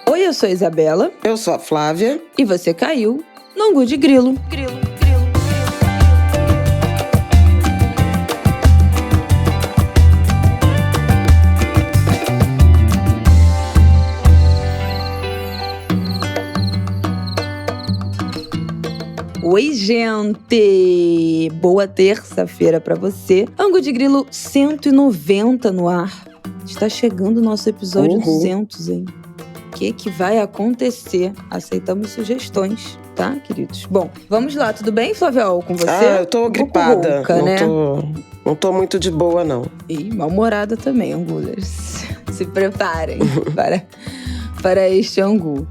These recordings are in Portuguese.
Oi, eu sou a Isabela. Eu sou a Flávia. E você caiu no Angu de Grilo. Oi, gente! Boa terça-feira pra você. Angu de Grilo 190 no ar. Está chegando o nosso episódio 200, hein? O que vai acontecer? Aceitamos sugestões, tá, queridos? Bom, vamos lá. Tudo bem, Flávia, com você? Eu tô gripada. Rouca, né? Não tô muito de boa, não. E mal-humorada também, angulers. Se preparem para este angu.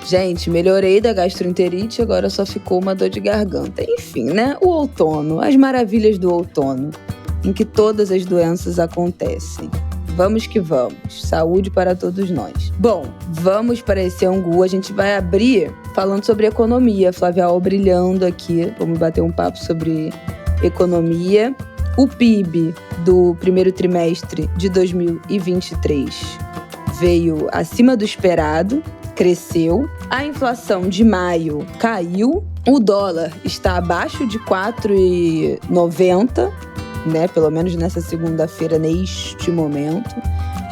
Gente, melhorei da gastroenterite, agora só ficou uma dor de garganta. Enfim, né? O outono, as maravilhas do outono, em que todas as doenças acontecem. Vamos que vamos. Saúde para todos nós. Bom, vamos para esse angu. A gente vai abrir falando sobre economia. Flávia brilhando aqui. Vamos bater um papo sobre economia. O PIB do primeiro trimestre de 2023 veio acima do esperado, cresceu. A inflação de maio caiu. O dólar está abaixo de 4,90, né? Pelo menos nessa segunda-feira, neste momento.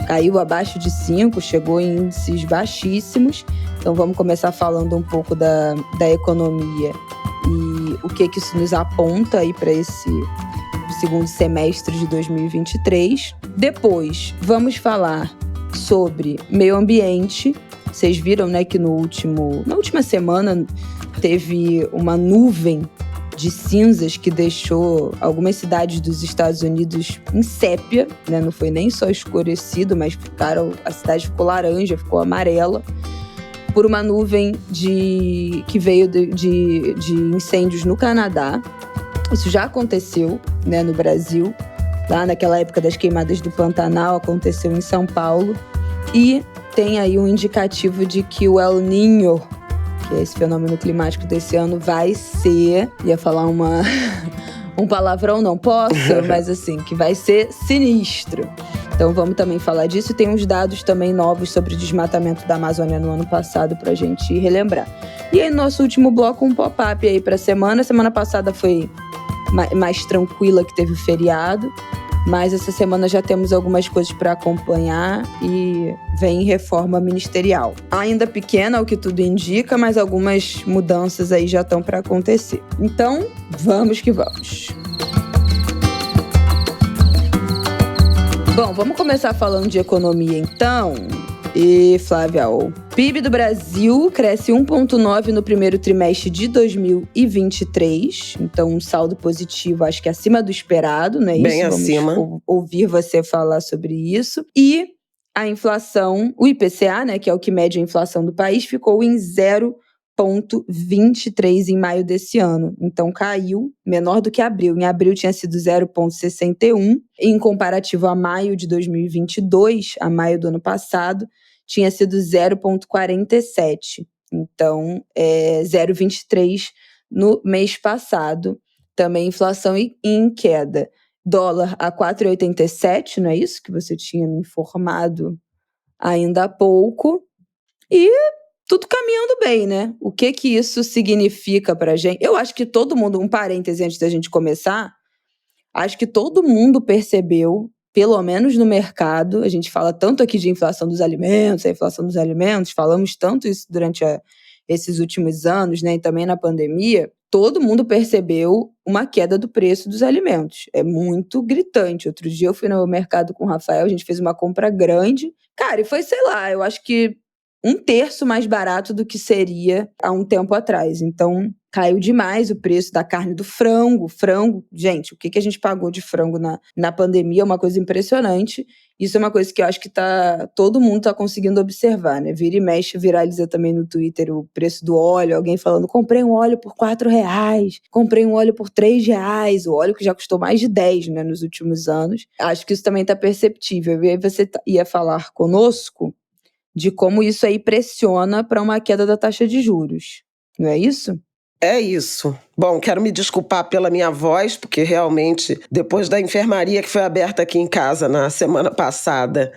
Caiu abaixo de 5, chegou em índices baixíssimos. Então vamos começar falando um pouco da economia e o que isso nos aponta aí para esse segundo semestre de 2023. Depois vamos falar sobre meio ambiente. Vocês viram, né, que na última semana teve uma nuvem de cinzas que deixou algumas cidades dos Estados Unidos em sépia, né? Não foi nem só escurecido, mas a cidade ficou laranja, ficou amarela, por uma nuvem que veio de incêndios no Canadá. Isso já aconteceu, né, no Brasil. Lá naquela época das queimadas do Pantanal, aconteceu em São Paulo. E tem aí um indicativo de que o El Niño, que é esse fenômeno climático desse ano, vai ser... Ia falar um palavrão, não posso, mas assim, que vai ser sinistro. Então vamos também falar disso. Tem uns dados também novos sobre o desmatamento da Amazônia no ano passado pra gente relembrar. E aí, no nosso último bloco, um pop-up aí pra semana. Semana passada foi mais tranquila, que teve o feriado. Mas essa semana já temos algumas coisas para acompanhar e vem reforma ministerial. Ainda pequena, o que tudo indica, mas algumas mudanças aí já estão para acontecer. Então, vamos que vamos. Bom, vamos começar falando de economia então. E, Flávia, o PIB do Brasil cresce 1,9% no primeiro trimestre de 2023. Então, um saldo positivo, acho que acima do esperado, não é isso? Bem acima. Vamos ouvir você falar sobre isso. E a inflação, o IPCA, né, que é o que mede a inflação do país, ficou em 0,23 em maio desse ano. Então, caiu, menor do que abril. Em abril tinha sido 0,61. Em comparativo a maio de 2022, a maio do ano passado, tinha sido 0,47. Então, 0,23 no mês passado. Também inflação em queda. Dólar a 4,87, não é isso que você tinha me informado ainda há pouco. E tudo caminhando bem, né? O que isso significa pra gente? Eu acho que todo mundo, um parêntese antes da gente começar, acho que todo mundo percebeu, pelo menos no mercado, a gente fala tanto aqui de inflação dos alimentos, a inflação dos alimentos, falamos tanto isso durante esses últimos anos, né, e também na pandemia, todo mundo percebeu uma queda do preço dos alimentos. É muito gritante. Outro dia eu fui no mercado com o Rafael, a gente fez uma compra grande. Cara, e foi, sei lá, eu acho que 1/3 mais barato do que seria há um tempo atrás. Então, caiu demais o preço da carne do frango. Frango, gente, o que a gente pagou de frango na pandemia é uma coisa impressionante. Isso é uma coisa que eu acho que todo mundo está conseguindo observar, né? Vira e mexe, viraliza também no Twitter o preço do óleo. Alguém falando, comprei um óleo por R$4, comprei um óleo por R$3. O óleo que já custou mais de 10, né, nos últimos anos. Acho que isso também está perceptível. E aí você ia falar conosco de como isso aí pressiona para uma queda da taxa de juros. Não é isso? É isso. Bom, quero me desculpar pela minha voz, porque realmente, depois da enfermaria que foi aberta aqui em casa na semana passada,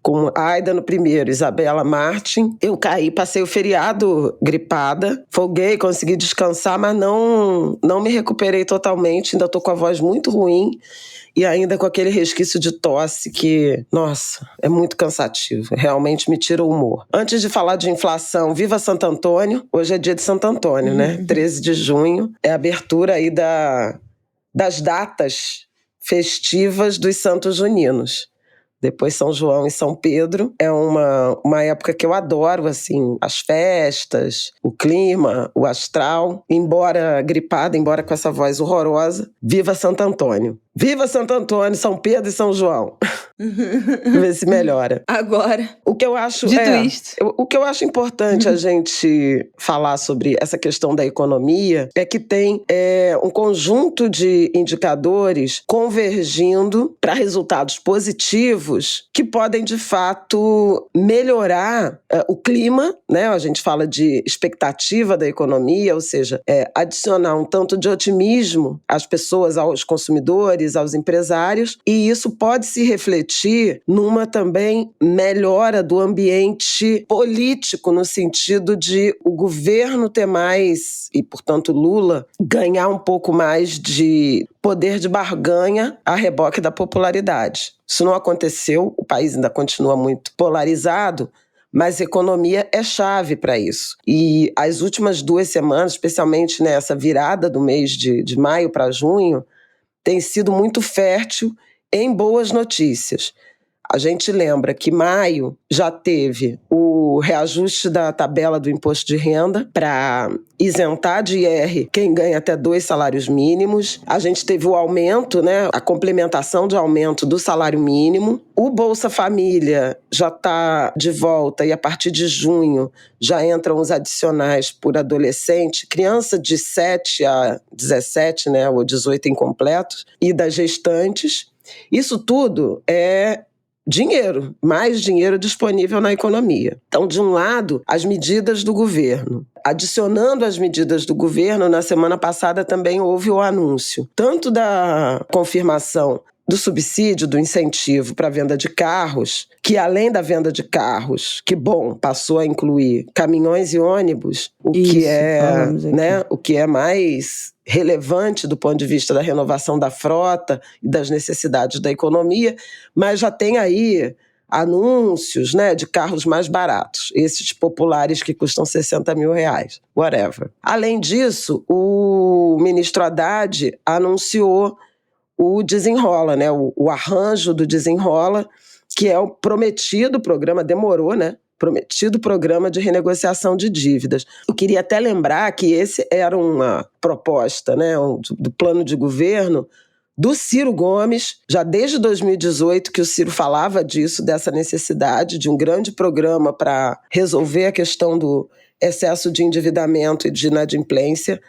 com Aida no primeiro, Isabela Martin. Eu caí, passei o feriado gripada, folguei, consegui descansar, mas não me recuperei totalmente, ainda tô com a voz muito ruim e ainda com aquele resquício de tosse que, nossa, é muito cansativo, realmente me tira o humor. Antes de falar de inflação, viva Santo Antônio, hoje é dia de Santo Antônio, né? 13 de junho, é a abertura aí das datas festivas dos Santos Juninos. Depois São João e São Pedro. É uma época que eu adoro, assim, as festas, o clima, o astral. Embora gripada, embora com essa voz horrorosa, viva Santo Antônio. Viva Santo Antônio, São Pedro e São João. Ver se melhora. Agora, o que eu acho o que eu acho importante a gente falar sobre essa questão da economia é que tem um conjunto de indicadores convergindo para resultados positivos que podem, de fato, melhorar o clima, né? A gente fala de expectativa da economia, ou seja, adicionar um tanto de otimismo às pessoas, aos consumidores, aos empresários, e isso pode se refletir numa também melhora do ambiente político, no sentido de o governo ter mais, e portanto Lula, ganhar um pouco mais de poder de barganha a reboque da popularidade. Isso não aconteceu, o país ainda continua muito polarizado, mas economia é chave para isso. E as últimas 2 semanas, especialmente nessa virada do mês de maio para junho, tem sido muito fértil em boas notícias. A gente lembra que maio já teve o reajuste da tabela do imposto de renda para isentar de IR quem ganha até 2 salários mínimos. A gente teve o aumento, né, a complementação de aumento do salário mínimo. O Bolsa Família já está de volta e a partir de junho já entram os adicionais por adolescente, criança de 7 a 17, né, ou 18 incompletos, e das gestantes. Isso tudo é dinheiro, mais dinheiro disponível na economia. Então, de um lado, as medidas do governo. Adicionando as medidas do governo, na semana passada também houve o anúncio, tanto da confirmação do subsídio, do incentivo para a venda de carros, que além da venda de carros, que bom, passou a incluir caminhões e ônibus, o que é mais relevante do ponto de vista da renovação da frota e das necessidades da economia, mas já tem aí anúncios, né, de carros mais baratos, esses populares que custam R$60 mil, whatever. Além disso, o ministro Haddad anunciou o Desenrola, né, o arranjo do Desenrola, que é o prometido programa, demorou, né? Prometido programa de renegociação de dívidas. Eu queria até lembrar que esse era uma proposta, né, do plano de governo do Ciro Gomes, já desde 2018 que o Ciro falava disso, dessa necessidade de um grande programa para resolver a questão do excesso de endividamento e de inadimplência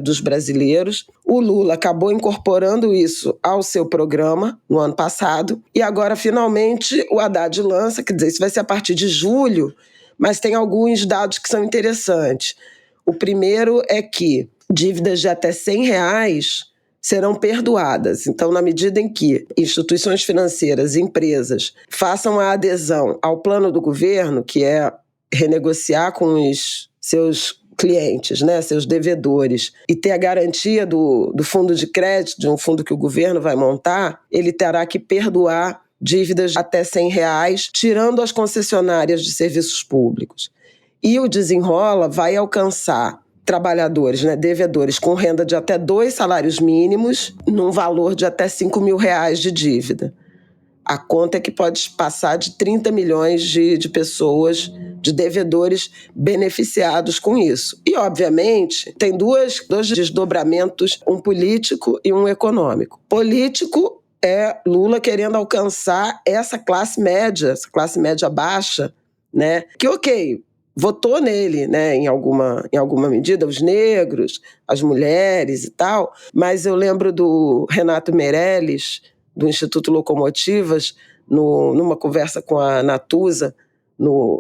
dos brasileiros. O Lula acabou incorporando isso ao seu programa no ano passado e agora, finalmente, o Haddad lança, quer dizer, isso vai ser a partir de julho, mas tem alguns dados que são interessantes. O primeiro é que dívidas de até R$100 serão perdoadas. Então, na medida em que instituições financeiras e empresas façam a adesão ao plano do governo, que é renegociar com os seus clientes, né, seus devedores, e ter a garantia do fundo de crédito, de um fundo que o governo vai montar, ele terá que perdoar dívidas até R$100, tirando as concessionárias de serviços públicos. E o Desenrola vai alcançar trabalhadores, né, devedores com renda de até 2 salários mínimos, num valor de até R$5 mil de dívida. A conta é que pode passar de 30 milhões de pessoas, de devedores beneficiados com isso. E, obviamente, tem dois desdobramentos, um político e um econômico. Político é Lula querendo alcançar essa classe média baixa, né? Que, ok, votou nele, né, em alguma medida, os negros, as mulheres e tal, mas eu lembro do Renato Meirelles, do Instituto Locomotivas, numa conversa com a Natuza,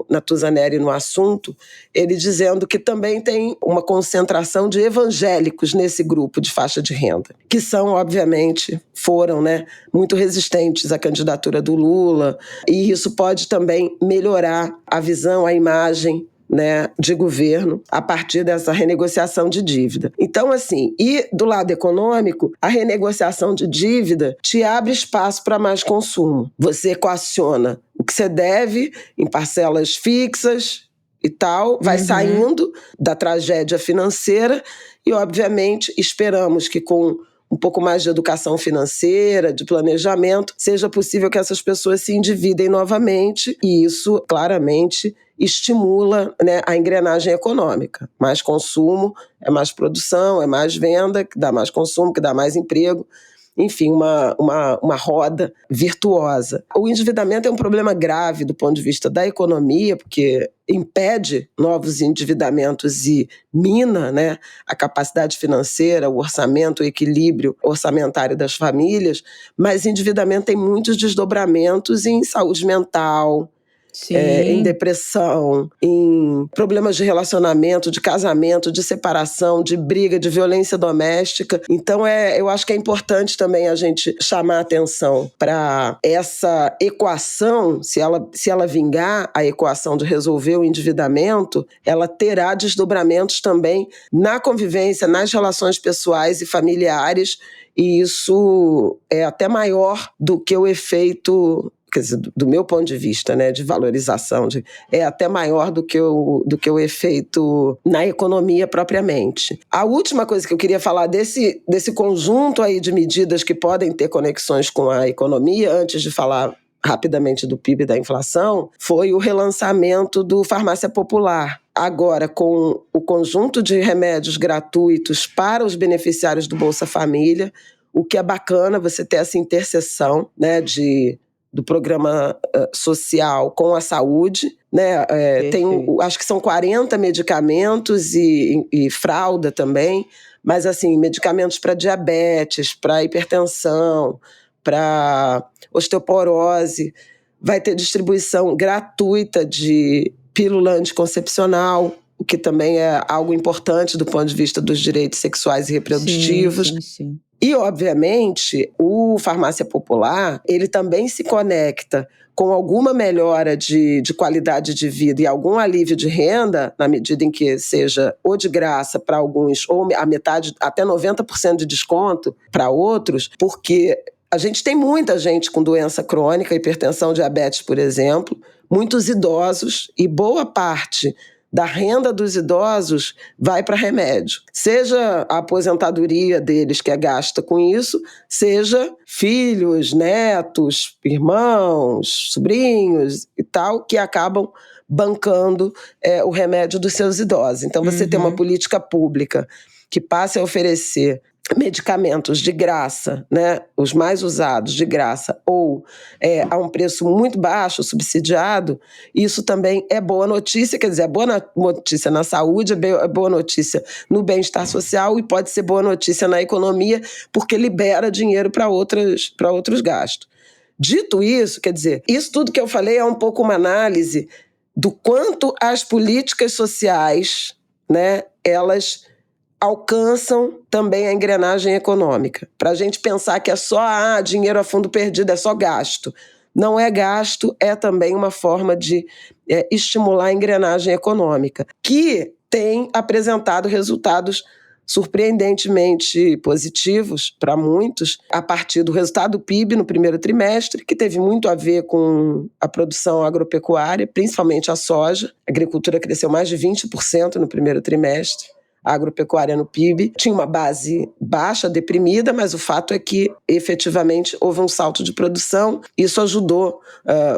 na Tuzaneri no assunto, ele dizendo que também tem uma concentração de evangélicos nesse grupo de faixa de renda, que são, obviamente, foram, né, muito resistentes à candidatura do Lula, e isso pode também melhorar a visão, a imagem, né, de governo a partir dessa renegociação de dívida. Então, assim, e do lado econômico, a renegociação de dívida te abre espaço para mais consumo. Você equaciona o que você deve em parcelas fixas e tal, vai saindo da tragédia financeira e, obviamente, esperamos que com um pouco mais de educação financeira, de planejamento, seja possível que essas pessoas se endividem novamente e isso, claramente, estimula, né, a engrenagem econômica. Mais consumo é mais produção, é mais venda, que dá mais consumo, que dá mais emprego. Enfim, uma roda virtuosa. O endividamento é um problema grave do ponto de vista da economia, porque impede novos endividamentos e mina, né, a capacidade financeira, o orçamento, o equilíbrio orçamentário das famílias, mas endividamento tem muitos desdobramentos em saúde mental, em depressão, em problemas de relacionamento, de casamento, de separação, de briga, de violência doméstica. Então, eu acho que é importante também a gente chamar a atenção para essa equação, se ela vingar, a equação de resolver o endividamento, ela terá desdobramentos também na convivência, nas relações pessoais e familiares, e isso é até maior do que o efeito, quer dizer, do meu ponto de vista, né, de valorização, é até maior do que o efeito na economia propriamente. A última coisa que eu queria falar desse conjunto aí de medidas que podem ter conexões com a economia, antes de falar rapidamente do PIB e da inflação, foi o relançamento do Farmácia Popular. Agora, com o conjunto de remédios gratuitos para os beneficiários do Bolsa Família, o que é bacana você ter essa interseção, né, do programa social com a saúde, né? Acho que são 40 medicamentos e fralda também, mas assim, medicamentos para diabetes, para hipertensão, para osteoporose, vai ter distribuição gratuita de pílula anticoncepcional, o que também é algo importante do ponto de vista dos direitos sexuais e reprodutivos. Sim. E, obviamente, o Farmácia Popular, ele também se conecta com alguma melhora de qualidade de vida e algum alívio de renda, na medida em que seja ou de graça para alguns, ou a metade, até 90% de desconto para outros, porque a gente tem muita gente com doença crônica, hipertensão, diabetes, por exemplo, muitos idosos, e boa parte da renda dos idosos vai para remédio. Seja a aposentadoria deles, que é gasta com isso, seja filhos, netos, irmãos, sobrinhos e tal, que acabam bancando o remédio dos seus idosos. Então, você tem uma política pública que passe a oferecer medicamentos de graça, né, os mais usados de graça, ou a um preço muito baixo, subsidiado, isso também é boa notícia, quer dizer, é boa notícia na saúde, é boa notícia no bem-estar social e pode ser boa notícia na economia, porque libera dinheiro para outros gastos. Dito isso, quer dizer, isso tudo que eu falei é um pouco uma análise do quanto as políticas sociais, né, elas alcançam também a engrenagem econômica. Para a gente pensar que é só dinheiro a fundo perdido, é só gasto. Não é gasto, é também uma forma de estimular a engrenagem econômica, que tem apresentado resultados surpreendentemente positivos para muitos, a partir do resultado do PIB no primeiro trimestre, que teve muito a ver com a produção agropecuária, principalmente a soja. A agricultura cresceu mais de 20% no primeiro trimestre. A agropecuária no PIB tinha uma base baixa, deprimida, mas o fato é que efetivamente houve um salto de produção. Isso ajudou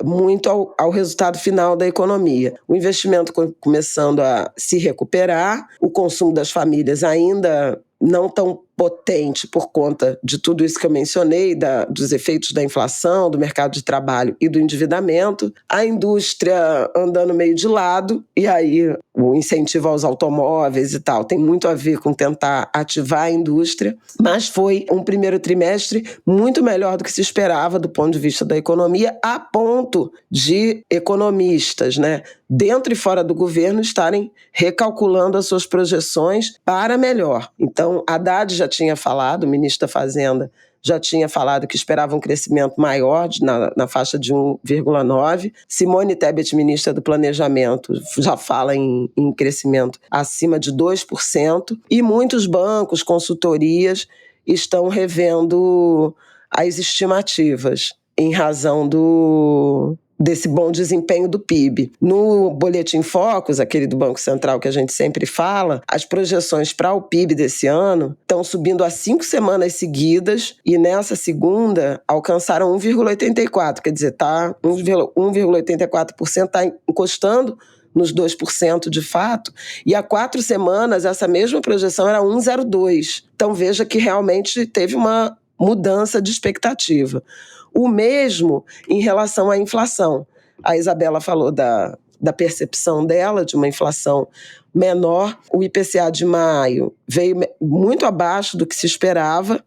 muito ao resultado final da economia. O investimento começando a se recuperar, o consumo das famílias ainda não tão potente por conta de tudo isso que eu mencionei, dos efeitos da inflação, do mercado de trabalho e do endividamento, a indústria andando meio de lado, e aí o incentivo aos automóveis e tal tem muito a ver com tentar ativar a indústria, mas foi um primeiro trimestre muito melhor do que se esperava do ponto de vista da economia, a ponto de economistas, né, dentro e fora do governo, estarem recalculando as suas projeções para melhor. Então, Haddad já tinha falado, o ministro da Fazenda já tinha falado que esperava um crescimento maior, na faixa de 1,9%. Simone Tebet, ministra do Planejamento, já fala em crescimento acima de 2%. E muitos bancos, consultorias, estão revendo as estimativas em razão desse bom desempenho do PIB. No Boletim Focus, aquele do Banco Central que a gente sempre fala, as projeções para o PIB desse ano estão subindo há 5 semanas seguidas e nessa segunda alcançaram 1,84%, quer dizer, 1,84% está encostando nos 2% de fato, e há 4 semanas essa mesma projeção era 1,02%. Então veja que realmente teve uma mudança de expectativa. O mesmo em relação à inflação. A Isabela falou da percepção dela de uma inflação menor. O IPCA de maio veio muito abaixo do que se esperava,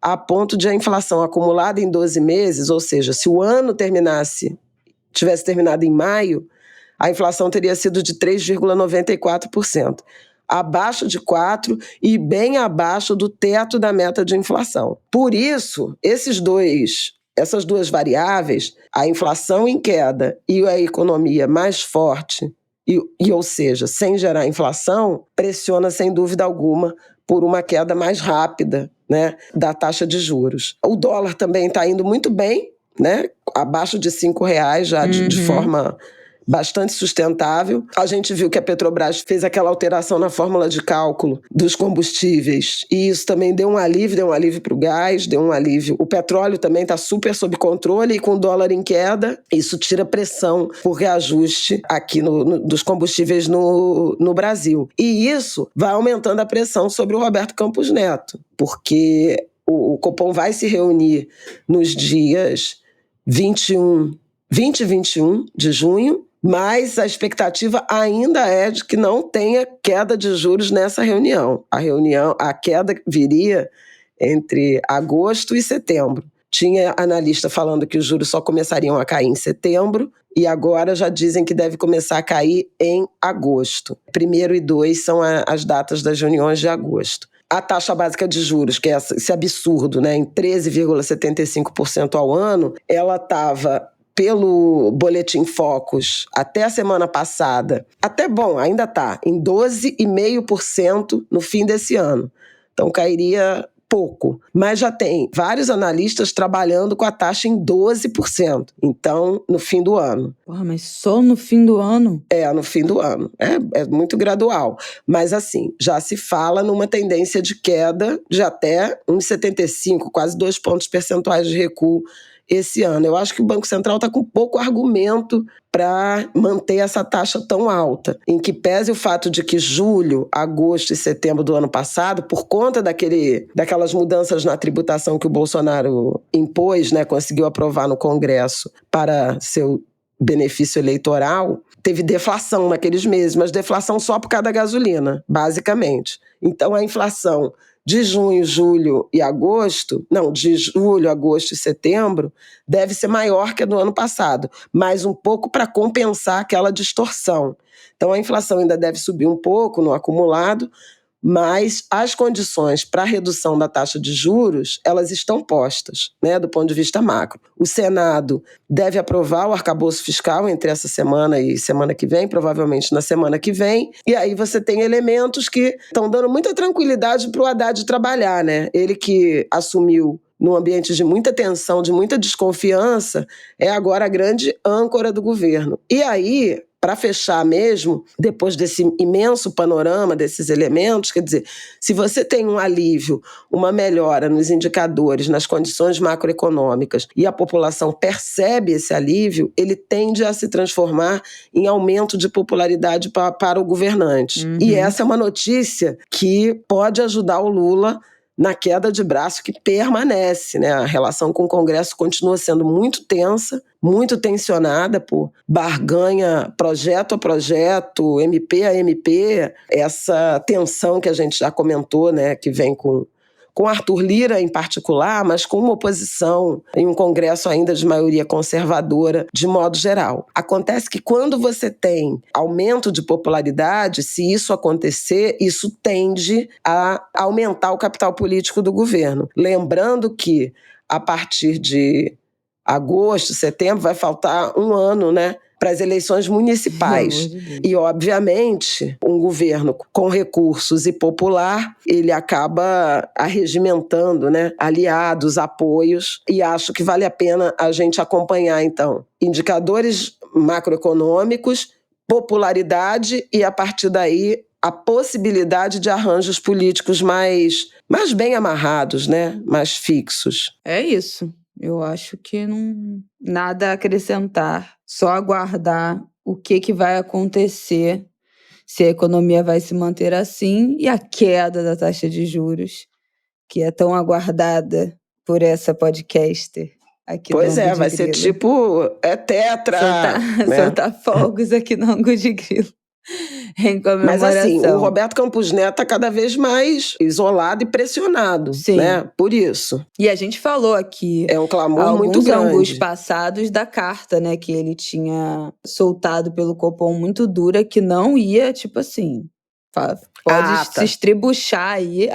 a ponto de a inflação acumulada em 12 meses, ou seja, se o ano tivesse terminado em maio, a inflação teria sido de 3,94%. Abaixo de 4% e bem abaixo do teto da meta de inflação. Por isso, essas duas variáveis, a inflação em queda e a economia mais forte, ou seja, sem gerar inflação, pressiona sem dúvida alguma por uma queda mais rápida, né, da taxa de juros. O dólar também está indo muito bem, né, abaixo de R$5 já de forma bastante sustentável. A gente viu que a Petrobras fez aquela alteração na fórmula de cálculo dos combustíveis e isso também deu um alívio para o gás, deu um alívio. O petróleo também está super sob controle e com o dólar em queda, isso tira pressão por reajuste aqui dos combustíveis no Brasil. E isso vai aumentando a pressão sobre o Roberto Campos Neto, porque o Copom vai se reunir nos dias 20 e 21 de junho, mas a expectativa ainda é de que não tenha queda de juros nessa reunião. A queda viria entre agosto e setembro. Tinha analista falando que os juros só começariam a cair em setembro e agora já dizem que deve começar a cair em agosto. 1º e 2 são as datas das reuniões de agosto. A taxa básica de juros, que é esse absurdo, né, em 13,75% ao ano, ela estava, pelo Boletim Focus, até a semana passada, ainda está, em 12,5% no fim desse ano. Então cairia pouco. Mas já tem vários analistas trabalhando com a taxa em 12%. Então, no fim do ano. Porra, mas só no fim do ano? No fim do ano. É muito gradual. Mas assim, já se fala numa tendência de queda de até 1,75, quase 2 pontos percentuais de recuo esse ano. Eu acho que o Banco Central está com pouco argumento para manter essa taxa tão alta, em que pese o fato de que julho, agosto e setembro do ano passado, por conta daquelas mudanças na tributação que o Bolsonaro impôs, né, conseguiu aprovar no Congresso para seu benefício eleitoral, teve deflação naqueles meses, mas deflação só por causa da gasolina, basicamente. Então a inflação de junho, julho e agosto, de julho, agosto e setembro, deve ser maior que a do ano passado, mas um pouco para compensar aquela distorção. Então a inflação ainda deve subir um pouco no acumulado, mas as condições para a redução da taxa de juros, elas estão postas, né, do ponto de vista macro. O Senado deve aprovar o arcabouço fiscal entre essa semana e semana que vem, provavelmente na semana que vem, e aí você tem elementos que estão dando muita tranquilidade para o Haddad trabalhar, né? Ele que assumiu num ambiente de muita tensão, de muita desconfiança, é agora a grande âncora do governo. E aí, para fechar mesmo, depois desse imenso panorama desses elementos, quer dizer, se você tem um alívio, uma melhora nos indicadores, nas condições macroeconômicas e a população percebe esse alívio, ele tende a se transformar em aumento de popularidade para o governante. E essa é uma notícia que pode ajudar o Lula na queda de braço que permanece, né? A relação com o Congresso continua sendo muito tensa, muito tensionada por barganha projeto a projeto, MP a MP, essa tensão que a gente já comentou, né, que vem com Arthur Lira em particular, mas com uma oposição em um Congresso ainda de maioria conservadora, de modo geral. Acontece que quando você tem aumento de popularidade, se isso acontecer, isso tende a aumentar o capital político do governo. Lembrando que, a partir de agosto, setembro, vai faltar um ano, né, para as eleições municipais. E, obviamente, um governo com recursos e popular, ele acaba arregimentando, né, aliados, apoios, e acho que vale a pena a gente acompanhar, então, indicadores macroeconômicos, popularidade e, a partir daí, a possibilidade de arranjos políticos mais bem amarrados, né, mais fixos. É isso. Eu acho que nada a acrescentar, só aguardar o que vai acontecer, se a economia vai se manter assim e a queda da taxa de juros, que é tão aguardada por essa podcaster aqui Pois no Ângulo de vai Grilo. ser tipo, tetra. Soltar fogos aqui no Ângulo de Grilo. Em comemoração. Mas assim, o Roberto Campos Neto está cada vez mais isolado e pressionado, sim, né? Por isso. E a gente falou aqui, é um clamor muito grande, alguns ângulos passados da carta, né, que ele tinha soltado pelo Copom, muito dura, que não ia, tipo assim, pode se estribuchar aí,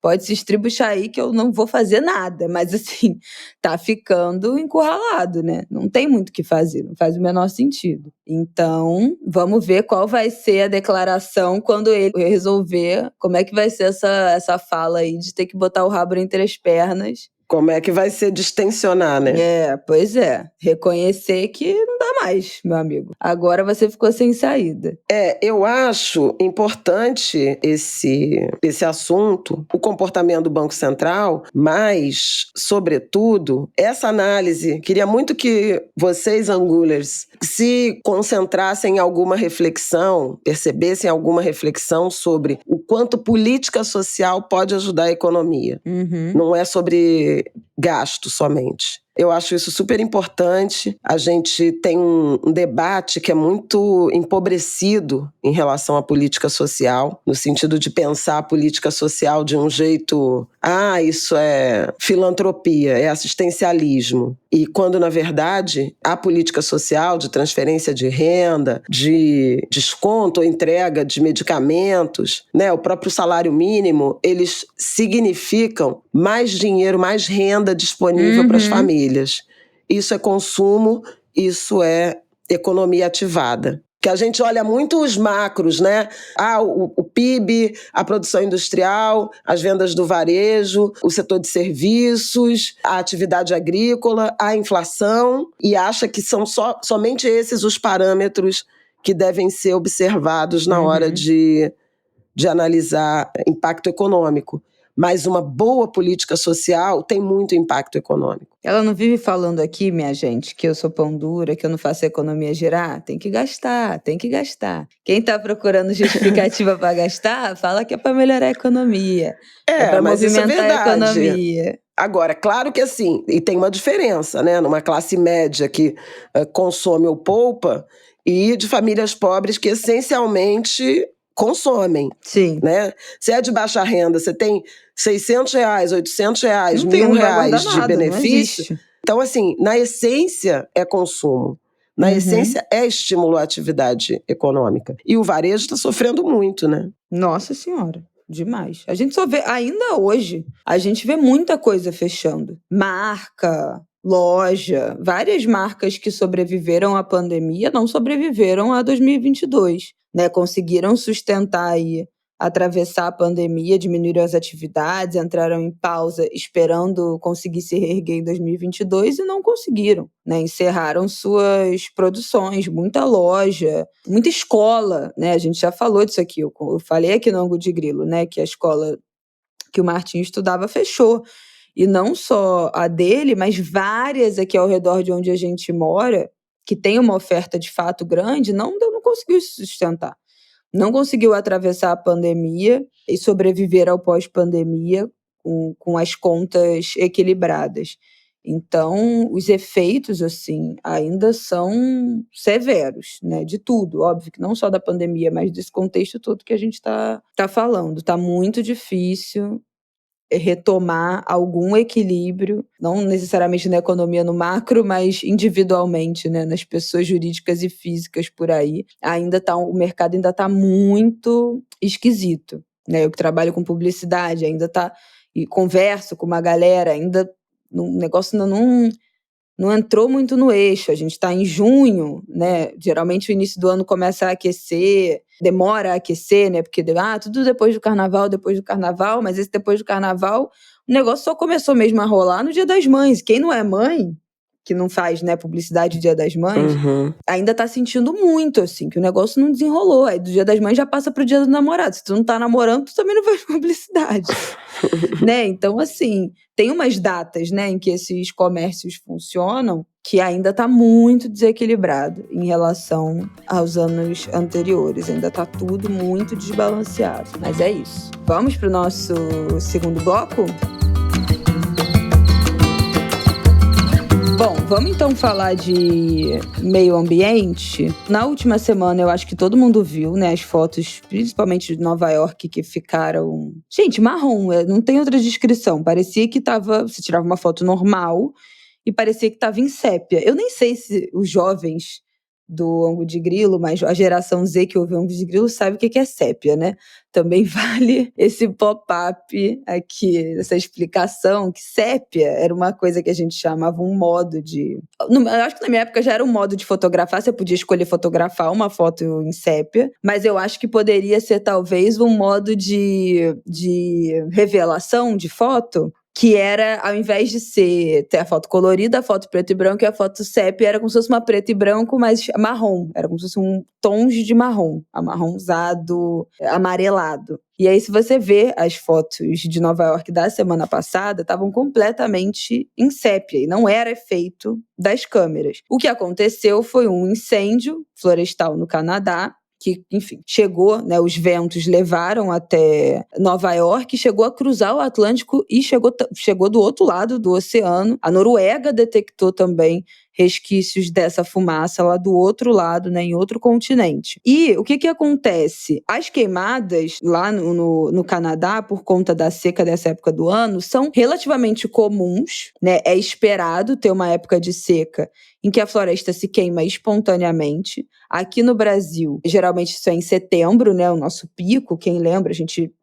pode se estribuchar aí que eu não vou fazer nada, mas assim, tá ficando encurralado, né? Não tem muito o que fazer, não faz o menor sentido. Então, vamos ver qual vai ser a declaração quando ele resolver, como é que vai ser essa fala aí de ter que botar o rabo entre as pernas. Como é que vai ser distensionar, né? Pois é. Reconhecer que não dá mais, meu amigo. Agora você ficou sem saída. Eu acho importante esse assunto, o comportamento do Banco Central, mas, sobretudo, essa análise. Queria muito que vocês, Angulers, se concentrassem em alguma reflexão, percebessem alguma reflexão sobre o quanto política social pode ajudar a economia. Não é sobre gasto somente. Eu acho isso super importante. A gente tem um debate que é muito empobrecido em relação à política social, no sentido de pensar a política social de um jeito... isso é filantropia, é assistencialismo. E quando, na verdade, a política social de transferência de renda, de desconto ou entrega de medicamentos, né, o próprio salário mínimo, eles significam mais dinheiro, mais renda disponível para as famílias. Isso é consumo, isso é economia ativada. Que a gente olha muito os macros, né? O PIB, a produção industrial, as vendas do varejo, o setor de serviços, a atividade agrícola, a inflação, e acha que são somente esses os parâmetros que devem ser observados na hora de analisar impacto econômico. Mas uma boa política social tem muito impacto econômico. Ela não vive falando aqui, minha gente, que eu sou pão dura, que eu não faço a economia girar? Tem que gastar, tem que gastar. Quem está procurando justificativa para gastar, fala que é para melhorar a economia. É para movimentar a economia. Agora, claro que assim, e tem uma diferença, né? Numa classe média que consome ou poupa, e de famílias pobres que essencialmente consomem. Sim. Né? Se é de baixa renda, você tem R$600, R$800, R$1.000 de benefício. Então, assim, na essência é consumo. Na essência é estímulo à atividade econômica. E o varejo está sofrendo muito, né? Nossa Senhora. Demais. A gente só vê, ainda hoje, a gente vê muita coisa fechando. Marca, loja, várias marcas que sobreviveram à pandemia não sobreviveram a 2022, né? Conseguiram sustentar aí, atravessar a pandemia, diminuíram as atividades, entraram em pausa esperando conseguir se reerguer em 2022 e não conseguiram, né? Encerraram suas produções, muita loja, muita escola, né? A gente já falou disso aqui, eu falei aqui no Ângulo de Grilo, né? Que a escola que o Martinho estudava fechou. E não só a dele, mas várias aqui ao redor de onde a gente mora, que tem uma oferta de fato grande, não conseguiu se sustentar. não conseguiu atravessar a pandemia e sobreviver ao pós-pandemia com as contas equilibradas. Então, os efeitos, assim, ainda são severos, né? De tudo, óbvio que não só da pandemia, mas desse contexto todo que a gente tá falando. Tá muito difícil retomar algum equilíbrio, não necessariamente na economia no macro, mas individualmente, né? Nas pessoas jurídicas e físicas por aí. O mercado ainda tá muito esquisito, né? Eu que trabalho com publicidade, ainda tá... E converso com uma galera, ainda... O negócio ainda não entrou muito no eixo. A gente está em junho, né? Geralmente o início do ano começa a aquecer, demora a aquecer, né? Porque tudo depois do carnaval, mas esse depois do carnaval, o negócio só começou mesmo a rolar no Dia das Mães. Quem não é mãe, que não faz, né, publicidade Dia das Mães, ainda tá sentindo muito, assim, que o negócio não desenrolou. Aí do Dia das Mães já passa pro Dia do Namorado. Se tu não tá namorando, tu também não faz publicidade. Né? Então, assim, tem umas datas, né, em que esses comércios funcionam que ainda tá muito desequilibrado em relação aos anos anteriores. Ainda tá tudo muito desbalanceado. Mas é isso. Vamos pro nosso segundo bloco? Bom, vamos então falar de meio ambiente. Na última semana, eu acho que todo mundo viu, né, as fotos, principalmente de Nova York, que ficaram... Gente, marrom, não tem outra descrição. Parecia que você tirava uma foto normal e parecia que estava em sépia. Eu nem sei se os jovens do ângulo de grilo, mas a geração Z que ouve o ângulo de grilo sabe o que é sépia, né? Também vale esse pop-up aqui, essa explicação, que sépia era uma coisa que a gente chamava um modo de... Eu acho que na minha época já era um modo de fotografar, você podia escolher fotografar uma foto em sépia, mas eu acho que poderia ser talvez um modo de revelação de foto, que era, ao invés de ter a foto colorida, a foto preto e branco, e a foto sépia era como se fosse uma preto e branco, mas marrom. Era como se fosse tons de marrom, amarronzado, amarelado. E aí, se você vê as fotos de Nova York da semana passada, estavam completamente em sépia, e não era efeito das câmeras. O que aconteceu foi um incêndio florestal no Canadá, que, enfim, chegou, né, os ventos levaram até Nova York, chegou a cruzar o Atlântico e chegou do outro lado do oceano. A Noruega detectou também resquícios dessa fumaça lá do outro lado, né, em outro continente. E o que acontece? As queimadas lá no Canadá, por conta da seca dessa época do ano, são relativamente comuns, né? É esperado ter uma época de seca em que a floresta se queima espontaneamente. Aqui no Brasil, geralmente isso é em setembro, né? O nosso pico, quem lembra, a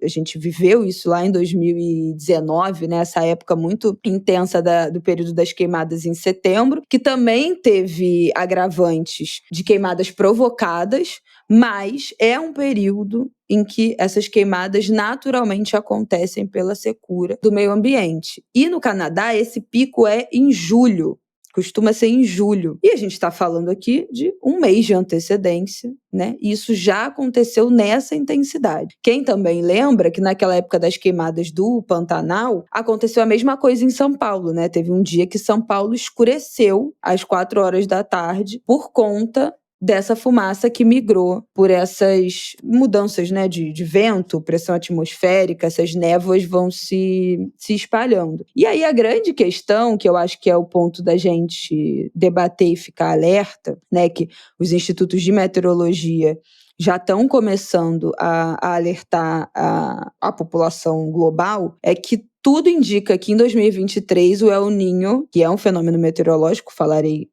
gente viveu isso lá em 2019, né? Essa época muito intensa do período das queimadas em setembro, que também teve agravantes de queimadas provocadas, mas é um período em que essas queimadas naturalmente acontecem pela secura do meio ambiente. E no Canadá, esse pico é em julho. Costuma ser em julho. E a gente está falando aqui de um mês de antecedência, né? E isso já aconteceu nessa intensidade. Quem também lembra que naquela época das queimadas do Pantanal, aconteceu a mesma coisa em São Paulo, né? Teve um dia que São Paulo escureceu às 4 horas da tarde por conta dessa fumaça que migrou por essas mudanças, né, de vento, pressão atmosférica, essas névoas vão se espalhando. E aí a grande questão, que eu acho que é o ponto da gente debater e ficar alerta, né, que os institutos de meteorologia já estão começando a alertar a população global, é que tudo indica que em 2023 o El Niño, que é um fenômeno meteorológico, falarei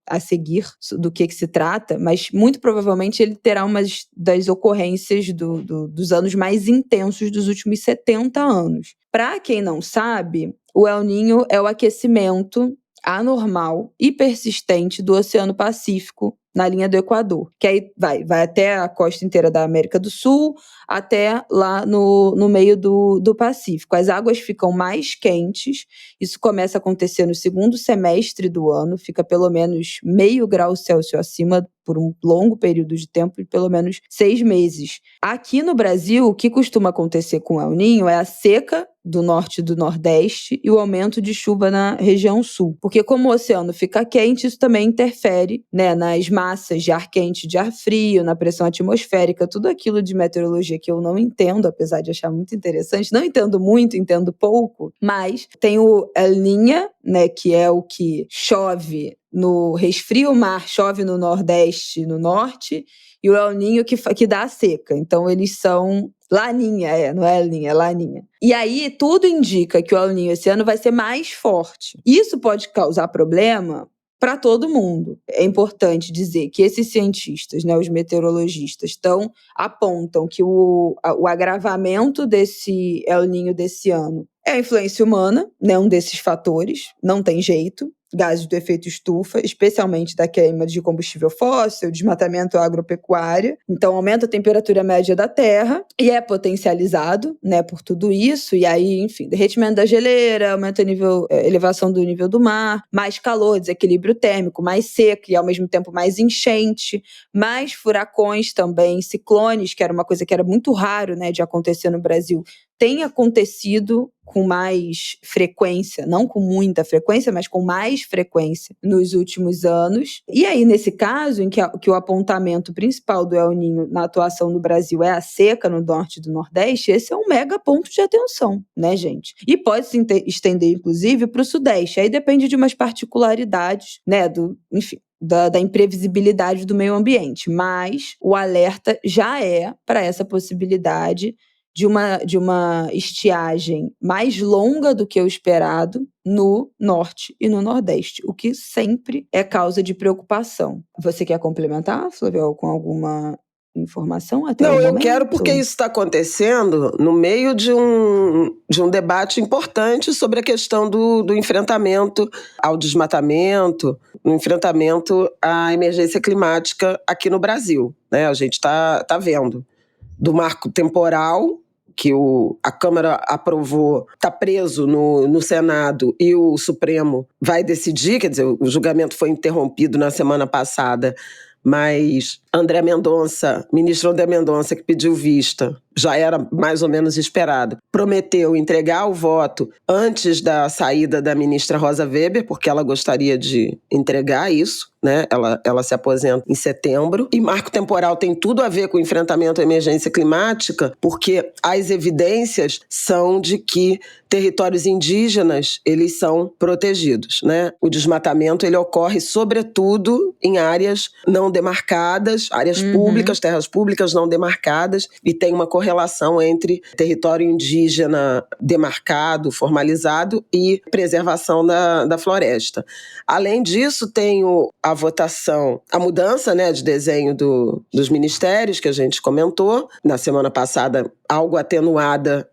a seguir do que se trata, mas muito provavelmente ele terá uma das ocorrências dos anos mais intensos dos últimos 70 anos. Para quem não sabe, o El Niño é o aquecimento anormal e persistente do Oceano Pacífico na linha do Equador, que aí vai até a costa inteira da América do Sul, até lá no meio do Pacífico. As águas ficam mais quentes, isso começa a acontecer no segundo semestre do ano, fica pelo menos meio grau Celsius acima por um longo período de tempo, de pelo menos 6 meses. Aqui no Brasil, o que costuma acontecer com o El Niño é a seca do norte e do nordeste e o aumento de chuva na região sul. Porque como o oceano fica quente, isso também interfere, né, nas massas de ar quente e de ar frio, na pressão atmosférica, tudo aquilo de meteorologia que eu não entendo, apesar de achar muito interessante. Não entendo muito, entendo pouco, mas tem o El Niño, né, que é o que chove resfria o mar, chove no nordeste e no norte, e o El Niño que dá a seca. Então eles são Laninha, não é El Niño, é Laninha. E aí tudo indica que o El Niño esse ano vai ser mais forte. Isso pode causar problema para todo mundo. É importante dizer que esses cientistas, né, os meteorologistas, apontam que o agravamento desse El Niño desse ano é a influência humana, né, um desses fatores, não tem jeito. Gases do efeito estufa, especialmente da queima de combustível fóssil, desmatamento agropecuário. Então, aumenta a temperatura média da Terra e é potencializado, né, por tudo isso. E aí, enfim, derretimento da geleira, aumenta a elevação do nível do mar, mais calor, desequilíbrio térmico, mais seca e, ao mesmo tempo, mais enchente, mais furacões também, ciclones, que era uma coisa que era muito raro, né, de acontecer no Brasil, tem acontecido com mais frequência, não com muita frequência, mas com mais frequência nos últimos anos. E aí, nesse caso, em que o apontamento principal do El Niño na atuação no Brasil é a seca no norte e do nordeste, esse é um mega ponto de atenção, né, gente? E pode se estender, inclusive, para o sudeste. Aí depende de umas particularidades, né, da imprevisibilidade do meio ambiente. Mas o alerta já é para essa possibilidade de uma estiagem mais longa do que o esperado no norte e no nordeste, o que sempre é causa de preocupação. Você quer complementar, Flávio, com alguma informação até o momento? Não, eu quero porque isso está acontecendo no meio de um debate importante sobre a questão do enfrentamento ao desmatamento, no enfrentamento à emergência climática aqui no Brasil, né? A gente está vendo do marco temporal que a Câmara aprovou, está preso no Senado e o Supremo vai decidir, quer dizer, o julgamento foi interrompido na semana passada, mas ministro André Mendonça, que pediu vista, já era mais ou menos esperado, prometeu entregar o voto antes da saída da ministra Rosa Weber, porque ela gostaria de entregar isso, né? Ela se aposenta em setembro. E marco temporal tem tudo a ver com o enfrentamento à emergência climática, porque as evidências são de que territórios indígenas, eles são protegidos, né? O desmatamento, ele ocorre sobretudo em áreas não demarcadas, áreas públicas, terras públicas não demarcadas, e tem uma correlação entre território indígena demarcado, formalizado e preservação da floresta. Além disso, tem a votação, a mudança, né, de desenho dos ministérios, que a gente comentou na semana passada, algo atenuada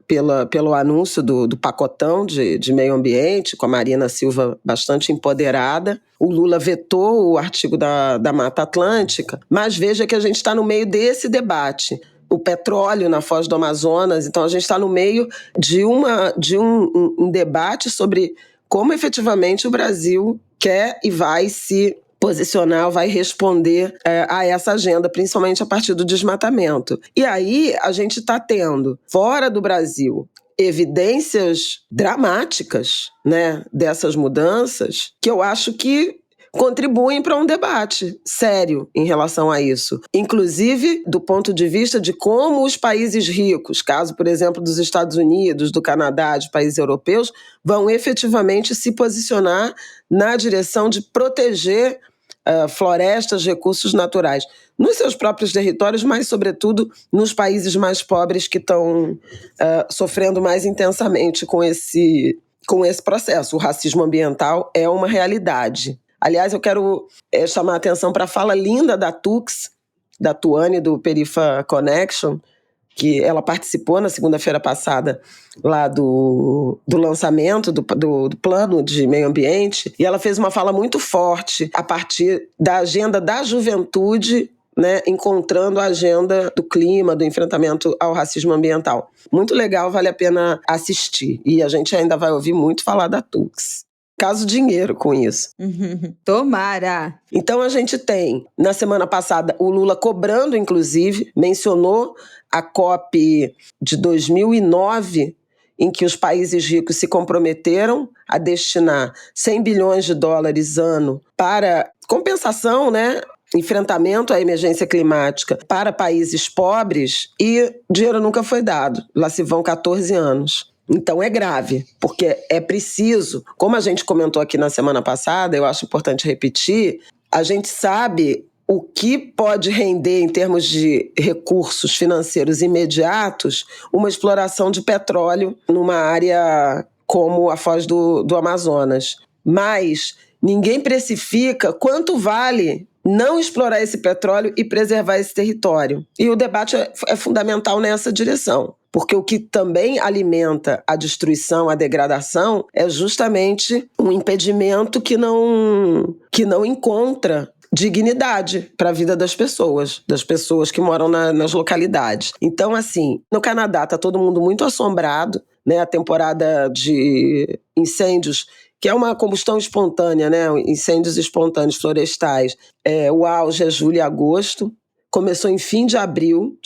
pelo anúncio do pacotão de meio ambiente, com a Marina Silva bastante empoderada. O Lula vetou o artigo da Mata Atlântica, mas veja que a gente está no meio desse debate. O petróleo na Foz do Amazonas, então a gente está no meio de um debate sobre como efetivamente o Brasil quer e vai se posicionar, vai responder a essa agenda, principalmente a partir do desmatamento. E aí a gente está tendo, fora do Brasil, evidências dramáticas, né, dessas mudanças, que eu acho que contribuem para um debate sério em relação a isso. Inclusive, do ponto de vista de como os países ricos, caso, por exemplo, dos Estados Unidos, do Canadá, de países europeus, vão efetivamente se posicionar na direção de proteger florestas, recursos naturais, nos seus próprios territórios, mas, sobretudo, nos países mais pobres que estão sofrendo mais intensamente com esse processo. O racismo ambiental é uma realidade. Aliás, eu quero chamar a atenção para a fala linda da Tux, da Tuane, do Perifa Connection, que ela participou na segunda-feira passada lá do lançamento do plano de meio ambiente, e ela fez uma fala muito forte a partir da agenda da juventude, né, encontrando a agenda do clima, do enfrentamento ao racismo ambiental. Muito legal, vale a pena assistir. E a gente ainda vai ouvir muito falar da Tux. Caso dinheiro com isso. Tomara! Então a gente tem, na semana passada, o Lula cobrando, inclusive, mencionou a COP de 2009 em que os países ricos se comprometeram a destinar 100 bilhões de dólares ano para compensação, né? Enfrentamento à emergência climática para países pobres, e dinheiro nunca foi dado. Lá se vão 14 anos. Então é grave, porque é preciso, como a gente comentou aqui na semana passada, eu acho importante repetir, a gente sabe o que pode render em termos de recursos financeiros imediatos uma exploração de petróleo numa área como a foz do Amazonas. Mas ninguém precifica quanto vale não explorar esse petróleo e preservar esse território. E o debate é fundamental nessa direção, porque o que também alimenta a destruição, a degradação, é justamente um impedimento que não encontra dignidade para a vida das pessoas que moram nas localidades. Então, assim, no Canadá está todo mundo muito assombrado, né? A temporada de incêndios, que é uma combustão espontânea, né? Incêndios espontâneos florestais. O auge é julho e agosto. Começou em fim de abril,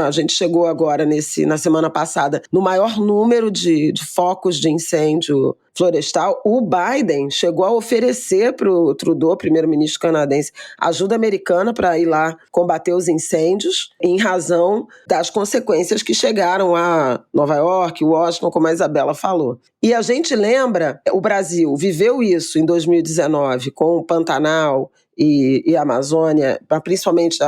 a gente chegou agora, na semana passada, no maior número de focos de incêndio florestal. O Biden chegou a oferecer para o Trudeau, primeiro-ministro canadense, ajuda americana para ir lá combater os incêndios, em razão das consequências que chegaram a Nova York, Washington, como a Isabela falou. E a gente lembra, o Brasil viveu isso em 2019 com o Pantanal e a Amazônia, principalmente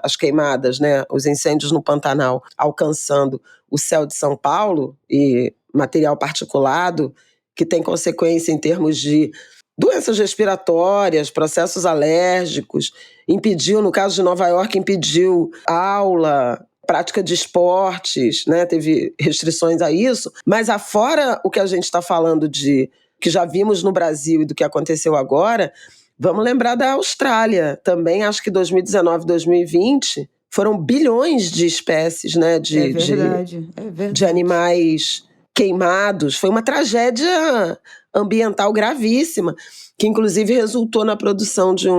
as queimadas, né, os incêndios no Pantanal alcançando o céu de São Paulo e material particulado, que tem consequência em termos de doenças respiratórias, processos alérgicos, no caso de Nova York, impediu aula, prática de esportes, né, teve restrições a isso, mas afora o que a gente está falando que já vimos no Brasil e do que aconteceu agora, vamos lembrar da Austrália também, acho que 2019, 2020, foram bilhões de espécies, né, de animais queimados. Foi uma tragédia ambiental gravíssima, que inclusive resultou na produção de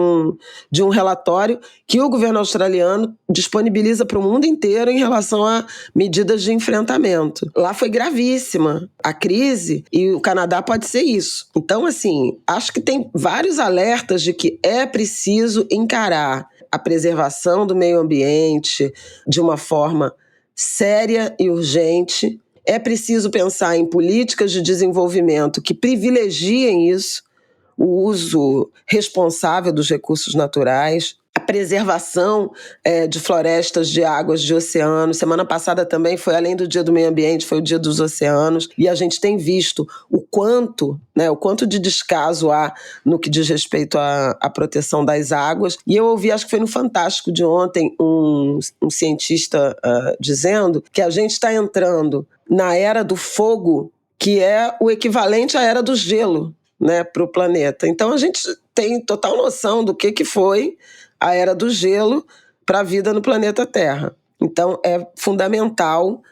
um relatório que o governo australiano disponibiliza para o mundo inteiro em relação a medidas de enfrentamento. Lá foi gravíssima a crise e o Canadá pode ser isso. Então, assim, acho que tem vários alertas de que é preciso encarar a preservação do meio ambiente de uma forma séria e urgente. É preciso pensar em políticas de desenvolvimento que privilegiem isso, o uso responsável dos recursos naturais, a preservação de florestas, de águas, de oceanos. Semana passada também foi, além do Dia do Meio Ambiente, foi o Dia dos Oceanos, e a gente tem visto o quanto de descaso há no que diz respeito à proteção das águas. E eu ouvi, acho que foi no Fantástico de ontem, um cientista dizendo que a gente está entrando na era do fogo, que é o equivalente à era do gelo, né, para o planeta. Então a gente tem total noção do que foi a era do gelo para a vida no planeta Terra. Então é fundamental